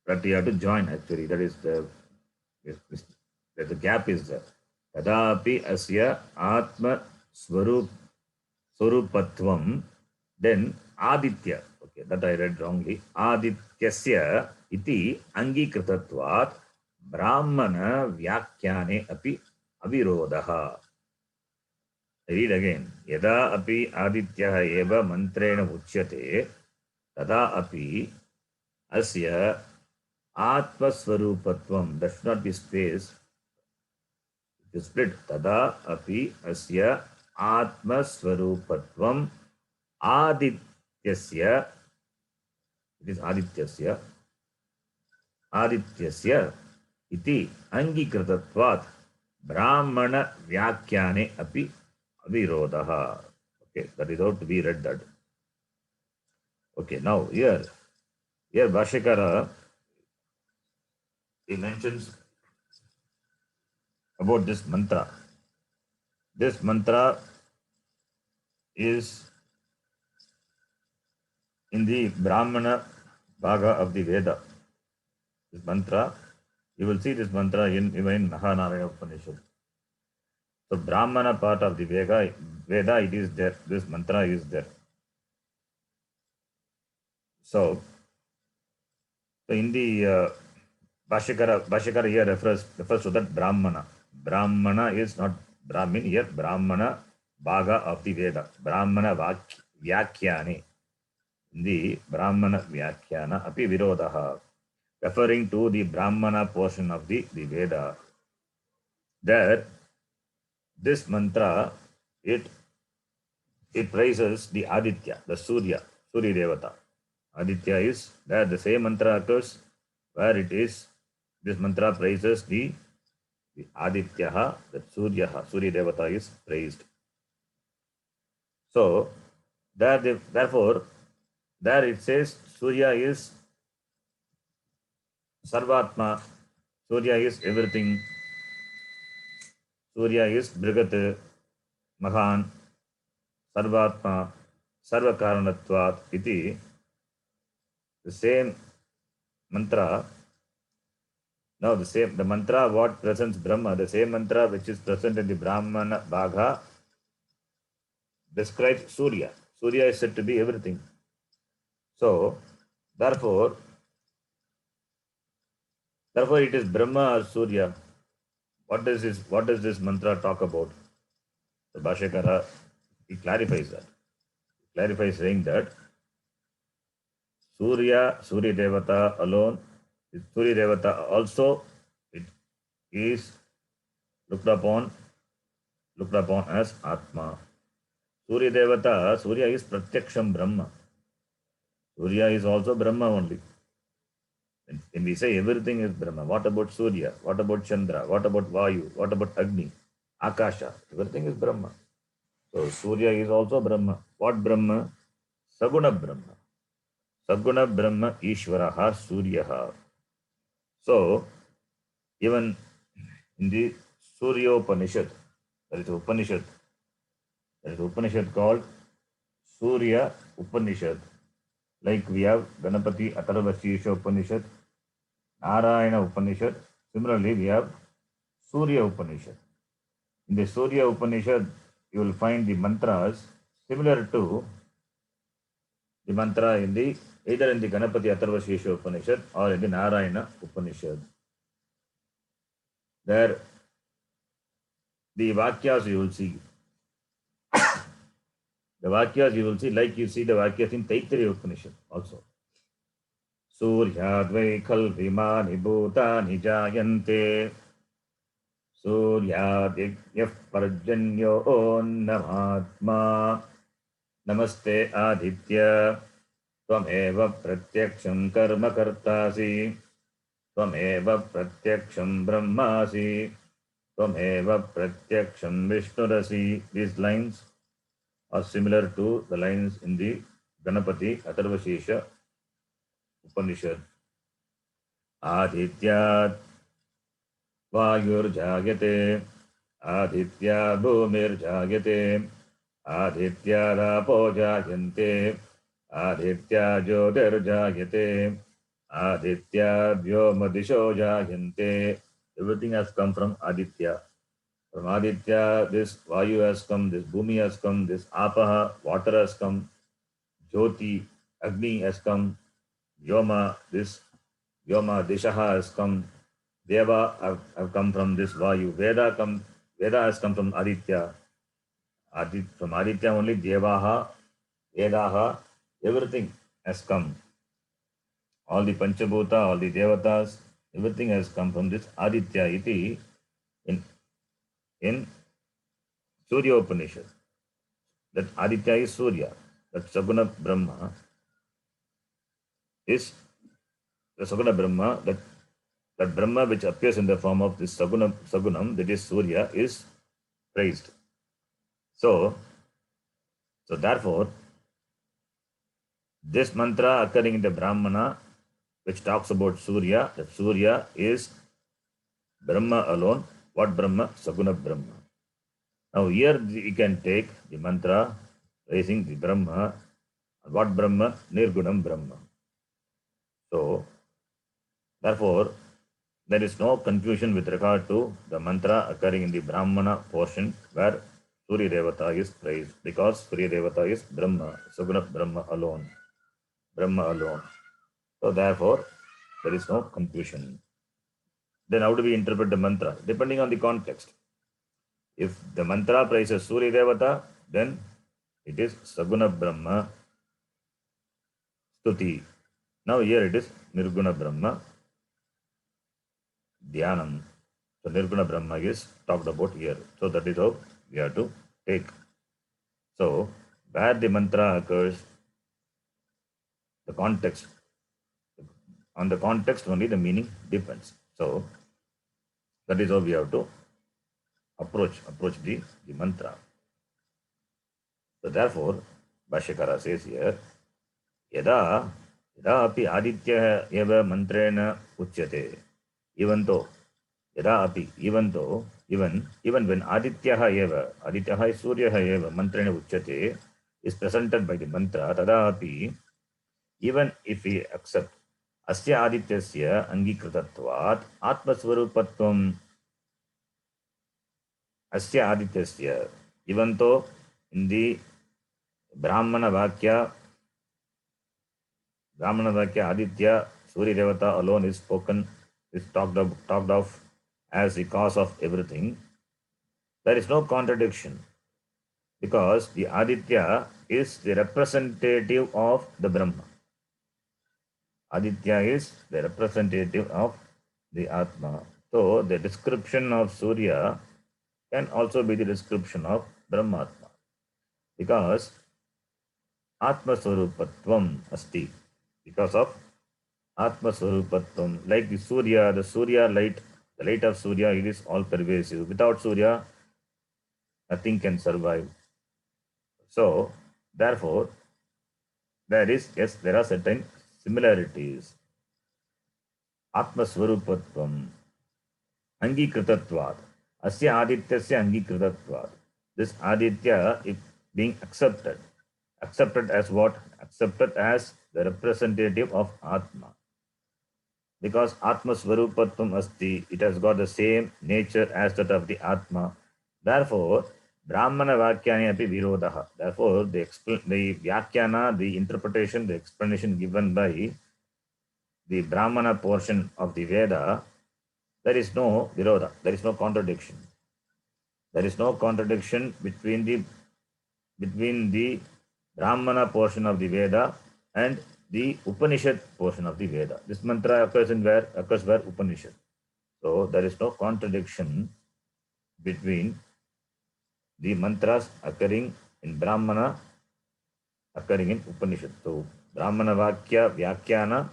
that you have to join actually. That is the gap is there. Tadapi asya atma swarupatvam. Then aditya. Okay, that I read wrongly. Adityasya iti angikritatvat brahmana vyakhyane api avirodaha. I read again. Yada api adityah eva mantrena uchyate tada api asya atmaswarupatvam. That should not be space. It is split. Tada api asya atmaswarupatvam adityasya. It is adityasya iti angikritatvat brahmana vyakhyane api avirodaha. Okay, that is how to be read that. Okay, now here Bhashikara, he mentions about this mantra. This mantra is in the Brahmana Bhaga of the Veda. This mantra, you will see this mantra even in Mahanaraya Upanishad. So Brahmana part of the Veda, it is there. This mantra is there. So in the Bhashikara here refers to that Brahmana. Brahmana is not Brahmin here. Brahmana Bhaga of the Veda. Brahmana Vyakhyane. In the Brahmana Vyakhyana api virodaha. Referring to the Brahmana portion of the Veda. There, this mantra, it praises the Aditya, the Surya Devata. Aditya is there. The same mantra occurs where it is. This mantra praises the Aditya, that Surya Devata is praised. So therefore, there it says Surya is Sarvatma. Surya is everything. Surya is Brigat, Mahan, Sarvatma, Sarvakaranatvat iti. The same mantra. Now the mantra what presents Brahma, the same mantra which is present in the Brahmana Bhaga describes Surya. Surya is said to be everything. So therefore it is Brahma or Surya. What does this mantra talk about? The Bhashikara, he clarifies that. He clarifies saying that Surya Devata alone, Surya Devata also, it is looked upon as Atma. Surya is Pratyaksham Brahma. Surya is also Brahma only. When we say everything is Brahma, what about Surya? What about Chandra? What about Vayu? What about Agni? Akasha? Everything is Brahma. So Surya is also Brahma. What Brahma? Saguna Brahma. Saguna Brahma Ishvaraha Suryaha. So even in the Surya Upanishad, there is Upanishad called Surya Upanishad. Like we have Ganapati Atharvashirsha Upanishad, Narayana Upanishad. Similarly, we have Surya Upanishad. In the Surya Upanishad, you will find the mantras similar to the mantra in the either in the Ganapati Atharvashirsha Upanishad or in the Narayana Upanishad. There, the Vakyas you will see. The Vakyas you will see, like you see the Vakyas in Taittiriya Upanishad also. Suryadvai khalvimani bhutani jayante Suryadyah parjanyo namatma Namaste aditya Tvameva pratyaksham karma kartasi Tvameva pratyaksham brahmasi Tvameva pratyaksham vishnurasi. These lines are similar to the lines in the Ganapati Atharvashirsha Upanishad. Adityat Vayurjayate Aditya Bhumirjayate Aditya Rapo Jayante Aditya Jyotirjayate Aditya Vyomadisho Jayante. Everything has come from Aditya. From Aditya, this Vayu has come, this Bhumi has come, this Apaha, water has come, Jyoti, Agni has come, Vyoma, this Vyoma, Dishaha has come, Deva have come from this Vayu, Veda has come from Aditya. From Aditya only Devaha, Vedaha, everything has come. All the Panchabhuta, all the Devatas, everything has come from this Aditya iti in Surya Upanishad. That Aditya is Surya. That Saguna Brahma is the Saguna Brahma, that Brahma which appears in the form of this Sagunam, that is Surya, is praised. So therefore, this mantra occurring in the Brahmana, which talks about Surya, that Surya is Brahma alone. What Brahma? Saguna Brahma. Now here we can take the mantra raising the Brahma. What Brahma? Nirgunam Brahma. So therefore, there is no confusion with regard to the mantra occurring in the Brahmana portion where Surya Devata is praised, because Surya Devata is Brahma, Saguna Brahma alone. Brahma alone. So therefore, there is no confusion. Then how do we interpret the mantra? Depending on the context. If the mantra praises Surya Devata, then it is Saguna Brahma Stuti. Now here it is Nirguna Brahma Dhyanam. So Nirguna Brahma is talked about here. So that is how we have to take. So where the mantra occurs, the context, on the context only the meaning depends. So that is how we have to approach the mantra. So therefore, Bhashyakara says here, Yada api aditya eva mantrena uchyate. Even when Aditya is Surya eva mantrena uchyate is presented by the mantra, tada api, even if we accept Asya Adityasya Angikritatvat Atmaswarupatvam Asya Adityasya, even though in the Brahmana Vakya Aditya, Surya Devata alone is spoken, is talked of as the cause of everything, there is no contradiction, because the Aditya is the representative of the Brahma. Aditya is the representative of the Atma. So the description of Surya can also be the description of Brahmatma, because Atma Swarupatvam asti. Because of Atma Swarupatvam, like the Surya light, the light of Surya, it is all pervasive. Without Surya, nothing can survive. So, therefore, there are certain similarities. Atmaswarupatvam, Angikritatvad, Asya Adityasya Angikritatvad. This Aditya is being accepted as what? Accepted as the representative of Atma. Because Atma Swarupatvam Asti, it has got the same nature as that of the Atma. Therefore, Brahmana Vakyani api Virodaha. Therefore, the Vyakyana, the interpretation, the explanation given by the Brahmana portion of the Veda, there is no Viroda, there is no contradiction. There is no contradiction between the Brahmana portion of the Veda and the Upanishad portion of the Veda. This mantra occurs where Upanishad. So there is no contradiction between the mantras occurring in Brahmana, occurring in Upanishad. So Brahmana Vakya Vyakhyana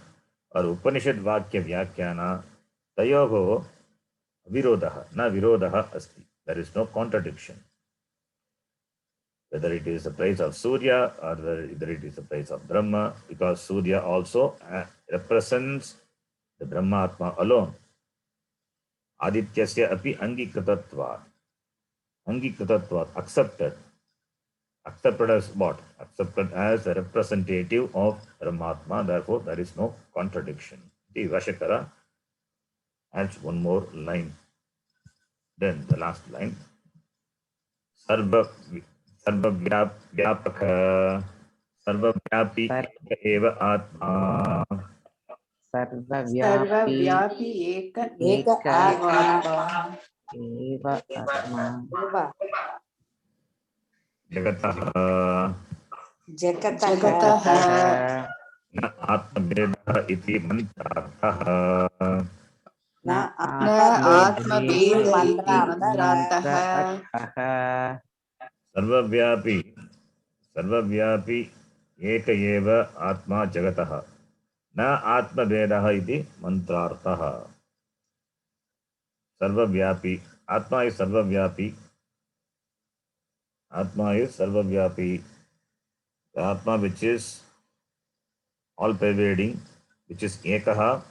or Upanishad Vakya Vyakhyana, Tayogo Virodaha, na Virodaha asti. There is no contradiction. Whether it is the praise of Surya or whether it is the praise of Brahma, because Surya also represents the Brahma Atma alone. Adityasya api angikritatvat. Angikritatvat, accepted. Accepted as what? Accepted as a representative of Brahmatma. Therefore, there is no contradiction. The Vashakara adds one more line. Then the last line. सर्वव्यापक सर्वव्यापी एव आत्मा सर्वव्यापी एक एक आत्मा एव आत्मा जगतः जगतः न आत्मभेदः इति मन्त्रार्थः न आत्मभेदः सर्वव्यापी एक एव आत्मा जगतः न आत्मभेदः इति मंत्रार्थः. सर्वव्यापी, आत्मा is सर्वव्यापी. Atma is sarvavyapi. The Atma which is all pervading, which is ekaha,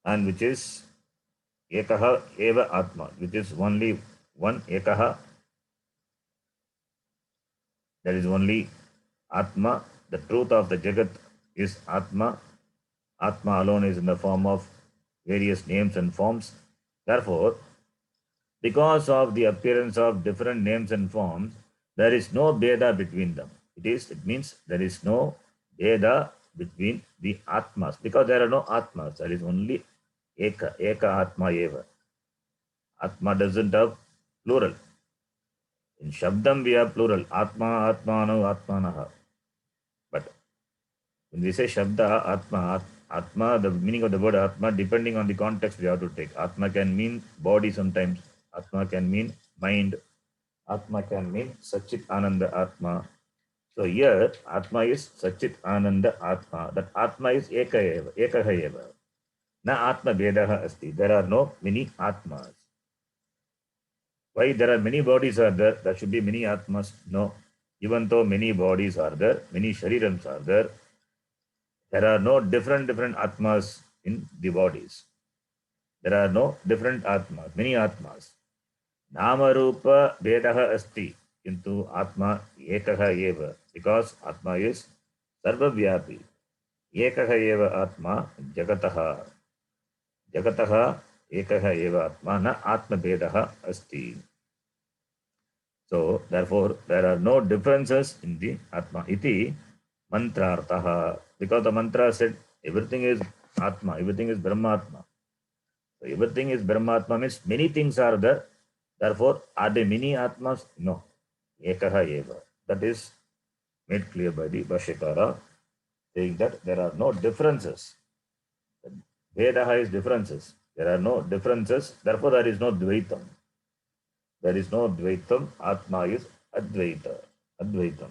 and which is ekaha eva Atma, which is only one ekaha. There is only Atma. The truth of the Jagat is Atma. Atma alone is in the form of various names and forms. Therefore, because of the appearance of different names and forms, there is no Beda between them. It means there is no Beda between the Atmas, because there are no Atmas. There is only Eka Atma Eva. Atma doesn't have plural. In Shabdam we have plural. Atma, Atmano, Atmanaha. But when we say Shabda, Atma, the meaning of the word Atma, depending on the context we have to take. Atma can mean body sometimes. Atma can mean mind. Atma can mean Satchit Ananda Atma. So here, Atma is Satchit Ananda Atma. That Atma is Ekaha Eva. Na Atma Vedaha Asti. There are no many Atmas. Why there are many bodies are there? There should be many Atmas. No. Even though many bodies are there, many Sharirams are there, there are no different Atmas in the bodies. There are no different Atmas, many Atmas. Nama Rupa Vedaha Asti. Kintu Atma Ekaha Eva. Because Atma is Sarvavyapi. Ekaha Eva Atma Jagataha. Jagataha Ekaha Eva Atma na Atma Vedaha Asti. So, therefore, there are no differences in the Atma. Iti mantrartaha. Because the mantra said everything is Atma, everything is Brahmatma. So, everything is Brahmatma means many things are there. Therefore, are there many Atmas? No. Ekaha eva. That is made clear by the Bhashyakara, saying that there are no differences. Vedaha is differences. There are no differences. Therefore, there is no Dvaitam. There is no Dvaitam. Atma is Advaita. Advaitam.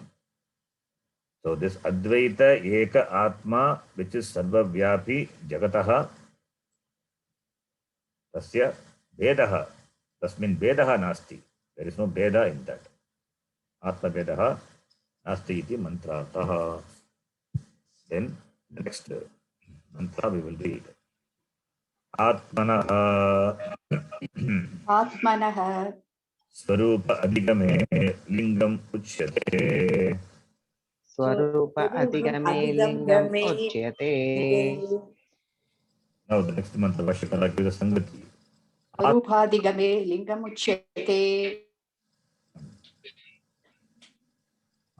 So, this Advaita Eka Atma, which is Sarvavyapi Jagataha, Tasya Vedaha. Tasmin Vedaha Nasti. There is no Veda in that. Atma Vedaha asti iti mantrartha. Then next mantra we will read. Atmanah Atmanah Swarupa Adhigame Lingam Uchyate. स्वरूप अधिगमे लिंगम उच्यते. Now the next mantra Vashyakara gives a Sangati. Arupadigame lingamuchyate.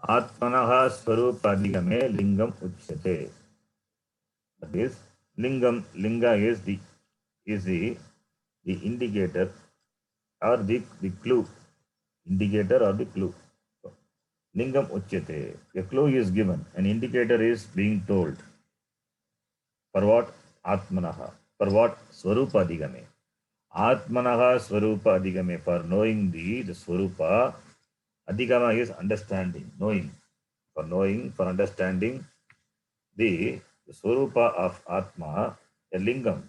Atmanah Swarupa Adhigame Lingam Uchyate. That is, Lingam, Linga is the indicator or the clue. Indicator or the clue. So, Lingam Uchyate. A clue is given, an indicator is being told. For what? Atmanaha. For what? Swarupa Adhigame. Atmanaha Swarupa Adhigame. For knowing the Swarupa. Adhigama is understanding, knowing. For knowing, for understanding the Swarupa of Atma, a lingam,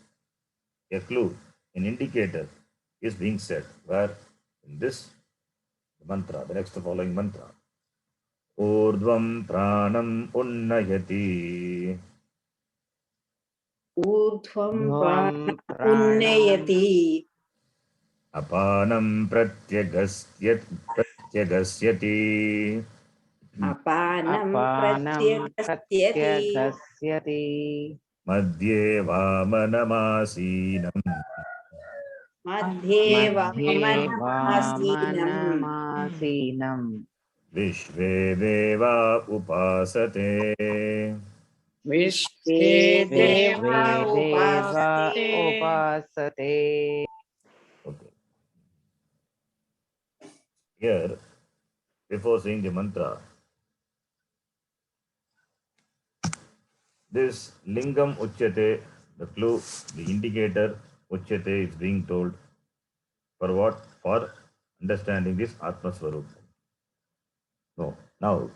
a clue, an indicator is being said. Where? In this mantra, the next following mantra. Urdvam pranam unnayati. Urdhvam प्राणम् unnayati. Apanam pratyagashyati. Apanam अपानं pratyagasyati. प्रत्यगस्यति. Madhye vamanamasīnam. Madhye मध्ये vamanamasīnam. वामनमासीनं. Vishve deva upasate. Vishve विश्वे Deva देव Upaste. उपासते. Okay. Here, before saying the mantra, this lingam uchyate, the clue, the indicator uchyate is being told. For what? For understanding this Atma Swarupa. No. Now,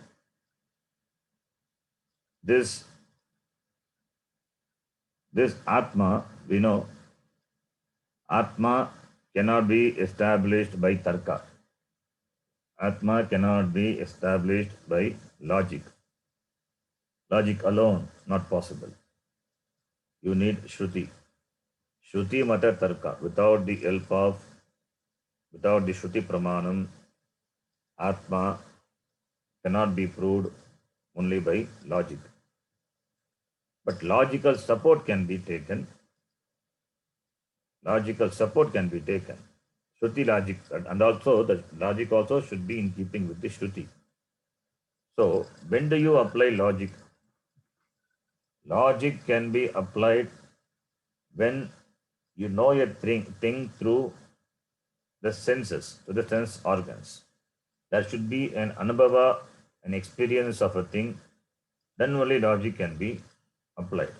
this Atma, we know, Atma cannot be established by Tarka. Atma cannot be established by logic. Logic alone, not possible. You need Shruti. Shruti Mata Tarka. Without the help of, without the Shruti Pramanam, Atma cannot be proved only by logic. But logical support can be taken. Logical support can be taken. Shruti logic, and also the logic also should be in keeping with the Shruti. So, when do you apply logic? Logic can be applied when you know a thing through the senses, to the sense organs. There should be an anubhava, an experience of a thing, then only logic can be applied.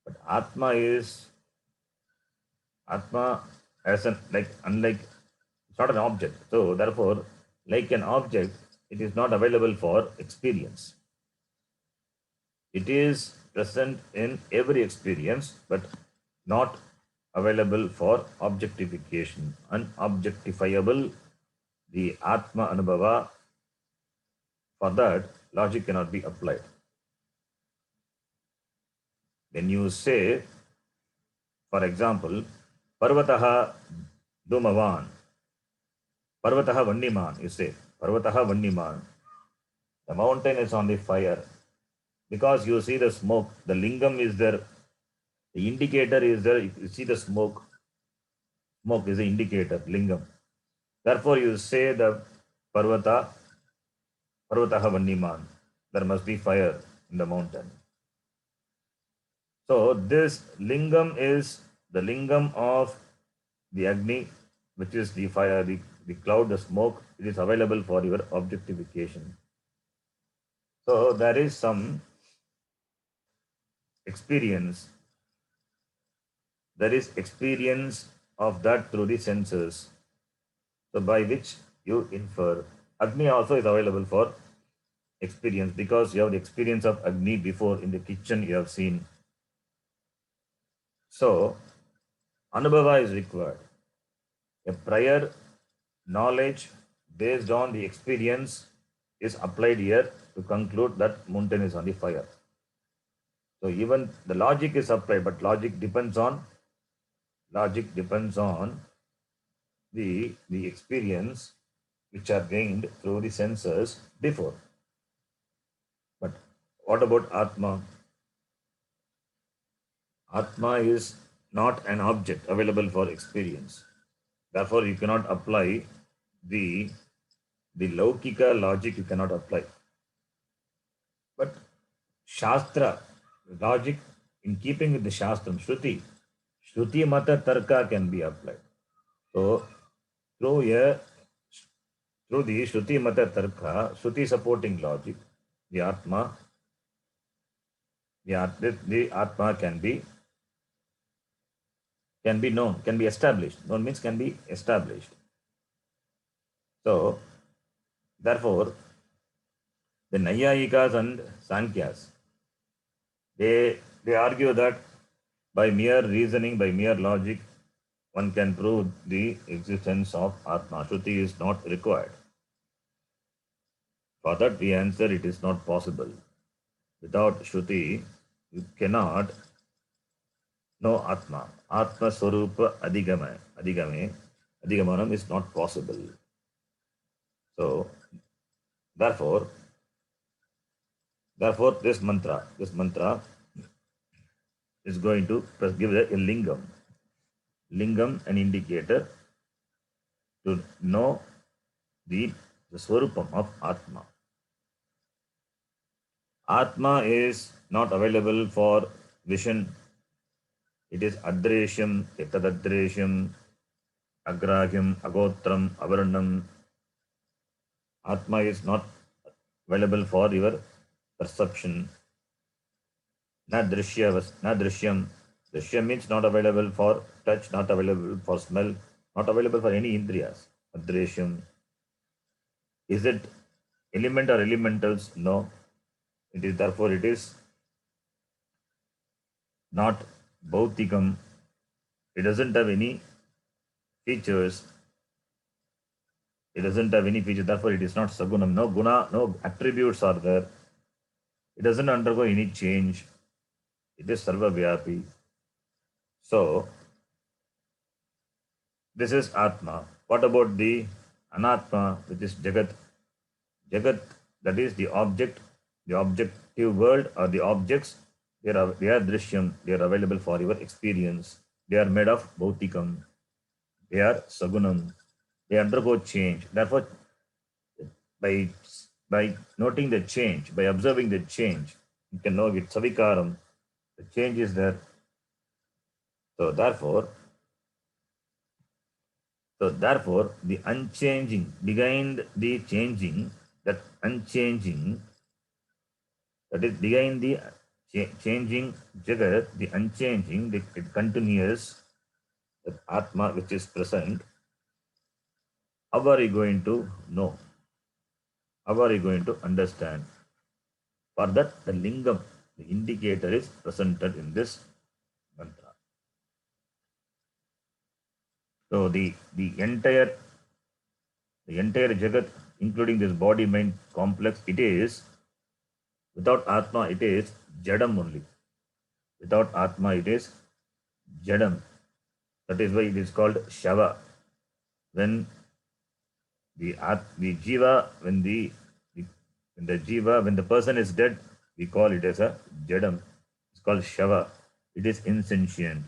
But Atma as an unlike, it's not an object. So therefore, like an object, it is not available for experience. It is present in every experience, but not available for objectification, unobjectifiable. The Atma Anubhava, for that, logic cannot be applied. When you say, for example, Parvataha Dhumavan, Parvataha Vanniman, you say, Parvataha Vanniman, the mountain is on the fire. Because you see the smoke, the lingam is there, the indicator is there, you see the smoke is the indicator, lingam. Therefore, you say the Parvataha Vanniman, there must be fire in the mountain. So, this lingam is the lingam of the Agni, which is the fire, the cloud, the smoke. It is available for your objectification. So, there is some experience. There is experience of that through the senses. So, by which you infer. Agni also is available for experience because you have the experience of Agni before in the kitchen you have seen. So, Anubhava is required. A prior knowledge based on the experience is applied here to conclude that mountain is on the fire. So even the logic is applied, but logic depends on the experience which are gained through the senses before. But what about Atma? Atma is not an object available for experience. Therefore, you cannot apply the Laukika logic, you cannot apply. But Shastra, logic, in keeping with the Shastram, Shruti Mata Tarka can be applied. So, through the Shruti Mata Tarka, Shruti supporting logic, the Atma, the Atma can be known, can be established. Known means can be established. So, therefore, the Nayayikas and Sankyas, they argue that by mere reasoning, by mere logic, one can prove the existence of Atma. Shruti is not required. For that, we answer it is not possible. Without Shruti, you cannot know Atma. Atma Swarupa Adhigamanam is not possible. So, therefore, this mantra is going to give a lingam. Lingam, an indicator to know the Swarupam of Atma. Atma is not available for vision. It is Adreshyam, Etadadreshyam, Agrahyam, Agotram, Avarnam. Atma is not available for your perception. Nadrishyam. Drishyam means not available for touch, not available for smell, not available for any indriyas. Adreshyam. Is it element or elementals? No. It is therefore it is not bhautikam. It doesn't have any features. Therefore it is not sagunam. No guna, no attributes are there. It doesn't undergo any change. It is sarva vyapi. So this is Atma. What about the Anatma, which is Jagat? Jagat, that is the object, the objective world or the objects, they are drishyam, they are available for your experience. They are made of bhautikam. They are sagunam. They undergo change. Therefore, by noting the change, by observing the change, you can know it savikaram. The change is there. So therefore, the unchanging, behind the changing, that unchanging, that is behind the changing Jagat, the unchanging, it continues, that Atma which is present. How are you going to know? How are you going to understand? For that, the lingam, the indicator is presented in this mantra. So the entire Jagat, including this body-mind complex, it is, without Atma, it is Jadam only. Without Atma, it is Jadam. That is why it is called Shava. When the Jiva, when the person is dead, we call it as a Jadam. It's called Shava. It is insentient.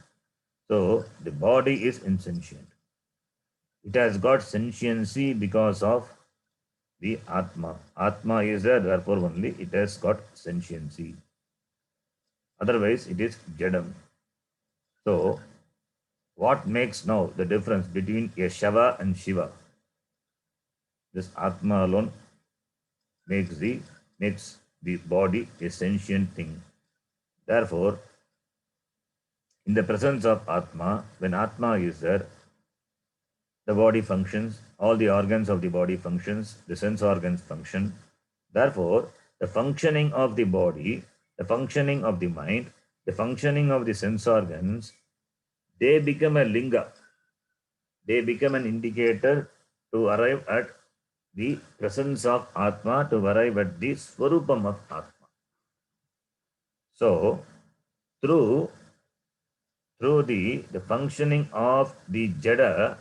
So the body is insentient. It has got sentiency because of the Atma. Atma is there, therefore only it has got sentiency. Otherwise, it is Jadam. So, what makes now the difference between a Shava and Shiva? This Atma alone makes the body a sentient thing. Therefore, in the presence of Atma, when Atma is there, the body functions, all the organs of the body functions, the sense organs function. Therefore, the functioning of the body, the functioning of the mind, the functioning of the sense organs, they become a linga. They become an indicator to arrive at the presence of Atma to arrive at the Swarupam of Atma. So, through the functioning of the Jada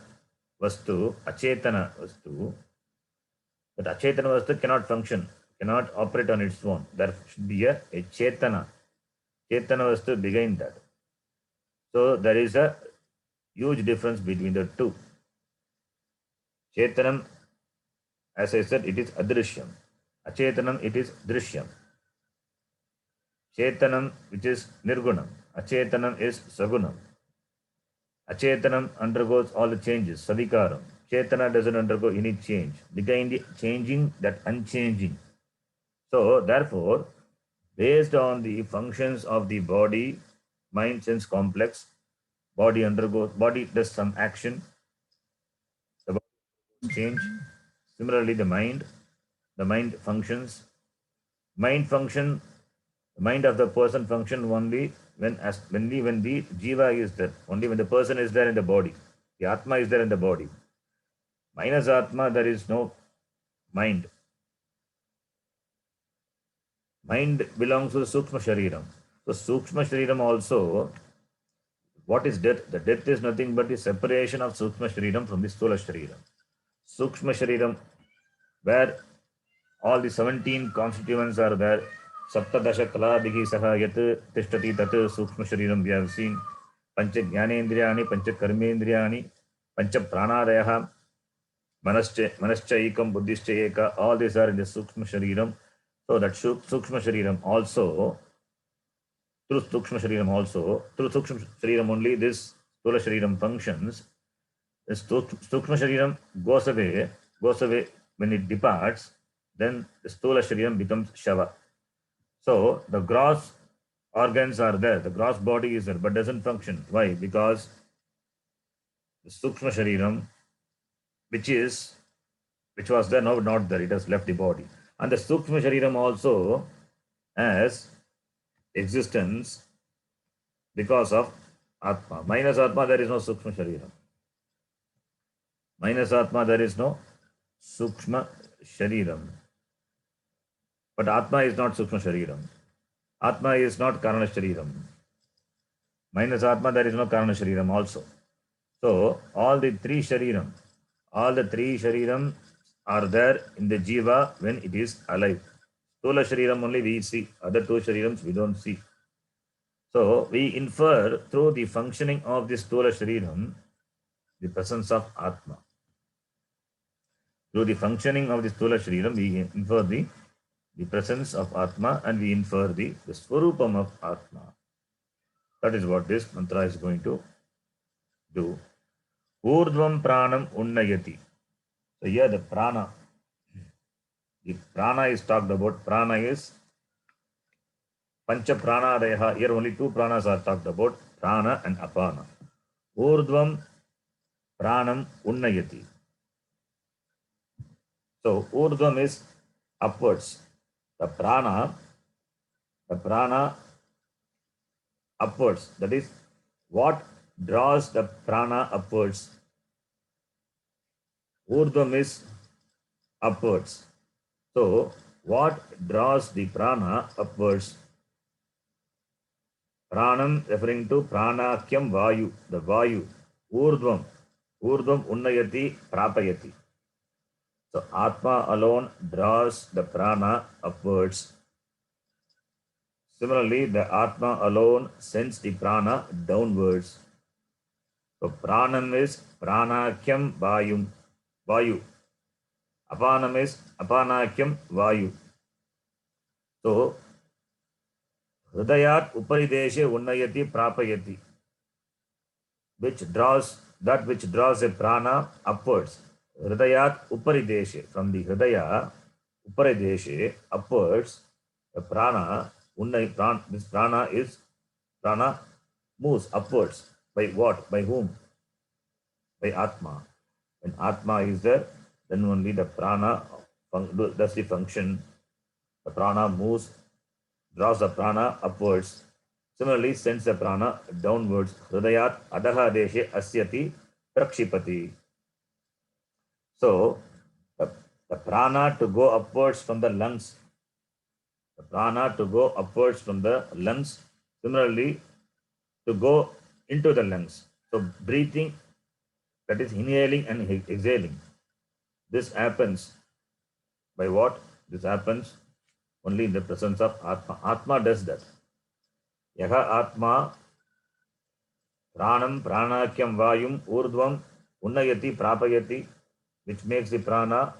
Vastu, Achetana Vastu, that Achetana Vastu cannot function, cannot operate on its own. There should be a Chetana. Chetana Vastu behind that. So, there is a huge difference between the two. Chetanam, as I said, it is Adrishyam. Achetanam, it is Drishyam. Chetanam, which is Nirgunam. Achetanam is Sagunam. Achetanam undergoes all the changes, Savikaram. Chetana doesn't undergo any change. Behind the changing, that unchanging. So, therefore, based on the functions of the body, mind, sense complex, body does some action, the body change. Similarly, the mind functions. The mind of the person function only when the jiva is there, only when the person is there in the body. The Atma is there in the body. Minus Atma, there is no mind. Mind belongs to the Sukshma Shariram. So Sukshma Shariram also, what is death? The death is nothing but the separation of Sukshma Shariram from the Stula Shariram. Sukshma Shariram, where all the 17 constituents are there. Saptadasha Kalabhihi Saha Yat Tishtati Tat Sukshma Shariram, we have seen. Pancha Jnanendriyani, Pancha Karmendriyani, Pancha Pranadayaha, Manascha Ekam, Buddhischa Eka, all these are in the Sukshma Shariram. So that Sukshma Shariram also, through Sukshma Shariram only this Stula Shariram functions. This Sukshma Shariram goes away when it departs, then the Stula Shariram becomes Shava. So the gross organs are there, the gross body is there, but doesn't function. Why? Because the Sukshma Shariram, which was there, now not there, it has left the body. And the Sukshma Shariram also has existence because of Atma. Minus Atma, there is no Sukshma Shariram. Minus Atma, there is no Sukshma Shariram. But Atma is not Sukshma Shariram. Atma is not Karana Shariram. Minus Atma, there is no Karana Shariram also. So, all the three Shariram are there in the Jiva when it is alive. Stula Shariram only we see, other two Sharirams we don't see. So, we infer through the functioning of the Stula Shariram the presence of Atma. Through the functioning of the Stula Shariram, we infer the presence of Atma and we infer the Swarupam of Atma. That is what this mantra is going to do. Urdvam pranam unnayati. So here the prana is talked about. Prana is Pancha Pranadayaha. Here only two pranas are talked about, prana and apana. Urdvam pranam unnayati. So urdvam is upwards. The prana upwards. That is what draws the prana upwards. Urdhvam is upwards. So what draws the prana upwards? Pranam referring to pranakyam vayu, the vayu. Urdhvam unnayati prapayati. So Atma alone draws the prana upwards. Similarly, the Atma alone sends the prana downwards. So pranam is pranakyam vayu. Apanam is apanakyam vayu. So hridayat uparideshe unnayati prapayati, which draws a prana upwards. Hridayat uparideshe, from the hridaya uparideshe upwards, the prana this prana moves upwards. By what? By whom? By Atma. When Atma is there, then only the prana does the function. The prana moves, draws the prana upwards. Similarly, sends the prana downwards. Hridayat adaha deshe asyati prakshipati. So, the the prana to go upwards from the lungs. The prana to go upwards from the lungs. Similarly, to go into the lungs. So breathing, that is inhaling and exhaling. This happens by what? This happens only in the presence of Atma. Atma does that. Yaha Atma pranam pranakyam vayum urdvam unnayati prapayati, which makes the prana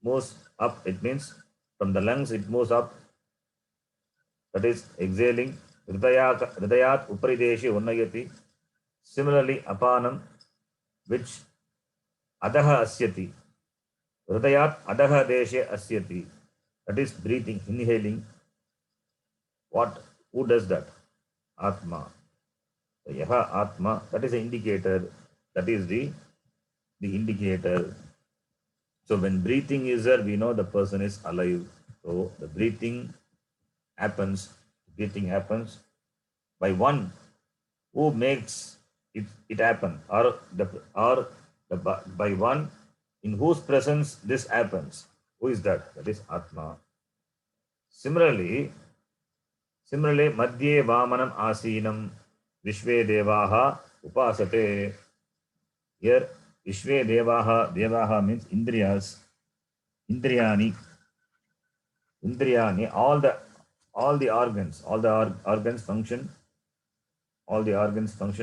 moves up. It means from the lungs it moves up. That is exhaling. Hridayat uparideshi unnayati. Similarly, apanam, which adaha asyati. Hridayat adaha deshe asyati. That is breathing, inhaling. What? Who does that? Atma. So, yaha Atma, that is the indicator. That is the indicator. So when breathing is there, we know the person is alive. So the breathing happens by one who makes it happen, or by one in whose presence this happens. Who is that? That is Atma. Similarly, madhye vamanam asinam vishve devaha upasate. Here, vishve devaha means indriyas, indriyani, all the organs, organs function,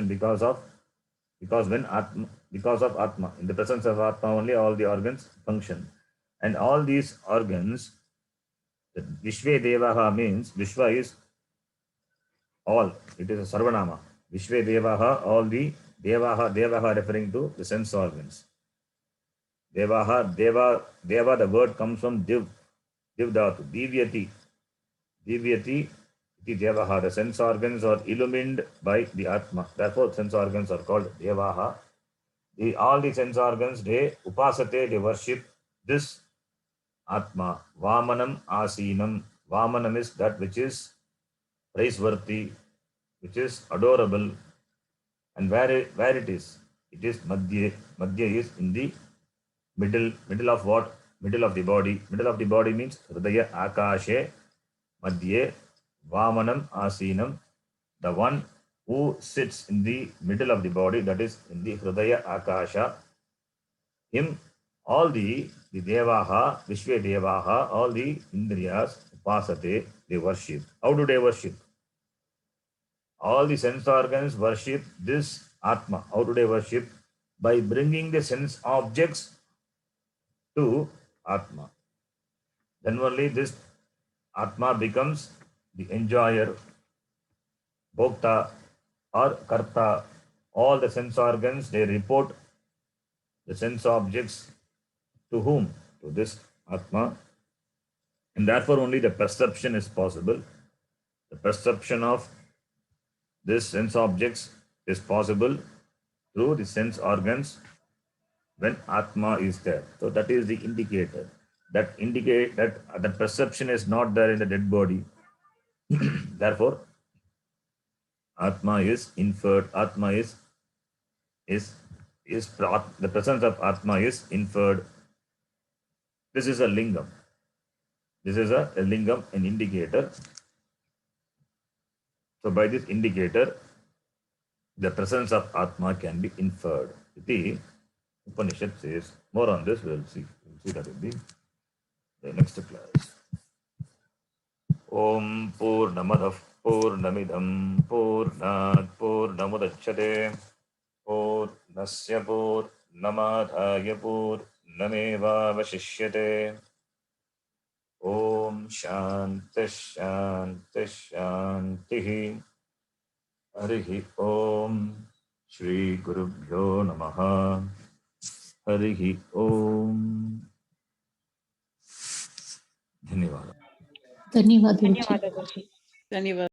because of Atma. In the presence of Atma only all the organs function. And all these organs, the Vishve Devaha means Vishva is all. It is a Sarvanama. Vishve Devaha, all the Devaha referring to the sense organs. Devaha, Deva, the word comes from Div Dhatu, Divyati, iti Devaha. The sense organs are illumined by the Atma. Therefore, sense organs are called Devaha. All the sense organs, they upasate, they worship this Atma. Vamanam asinam. Vamanam is that which is praiseworthy, which is adorable. And where it is? It is Madhya. Madhya is in the middle of what? Middle of the body. Middle of the body means Hridaya Akashe Madhye Vamanam Asinam. The one who sits in the middle of the body, that is in the Hridaya Akasha. Him, all the Devaha, Vishve Devaha, all the Indriyas, Upasate, they worship. How do they worship? All the sense organs worship this Atma. How do they worship? By bringing the sense objects to Atma. Then only this Atma becomes the enjoyer, Bhokta or Karta. All the sense organs, they report the sense objects to whom? To this Atma. And therefore only the perception is possible. The perception of this sense objects is possible through the sense organs when Atma is there. So that is the indicator. That indicate that the perception is not there in the dead body. Therefore, Atma is inferred. Atma is the presence of Atma is inferred. This is a lingam. This is a lingam, an indicator. So by this indicator, the presence of Atma can be inferred. The Upanishad says. More on this, we'll see. We'll see that in the next class. Om Purnamadav Purnamidam Purnat Purnamudachyate Purnasya Purnamadhaya Purnameva Vashishyate. Om Shanti Shanti Shanti. Harihi Om. Shri Gurubhyo Namaha. Harihi Om. धन्यवाद. धन्यवाद गुरुजी. धन्यवाद.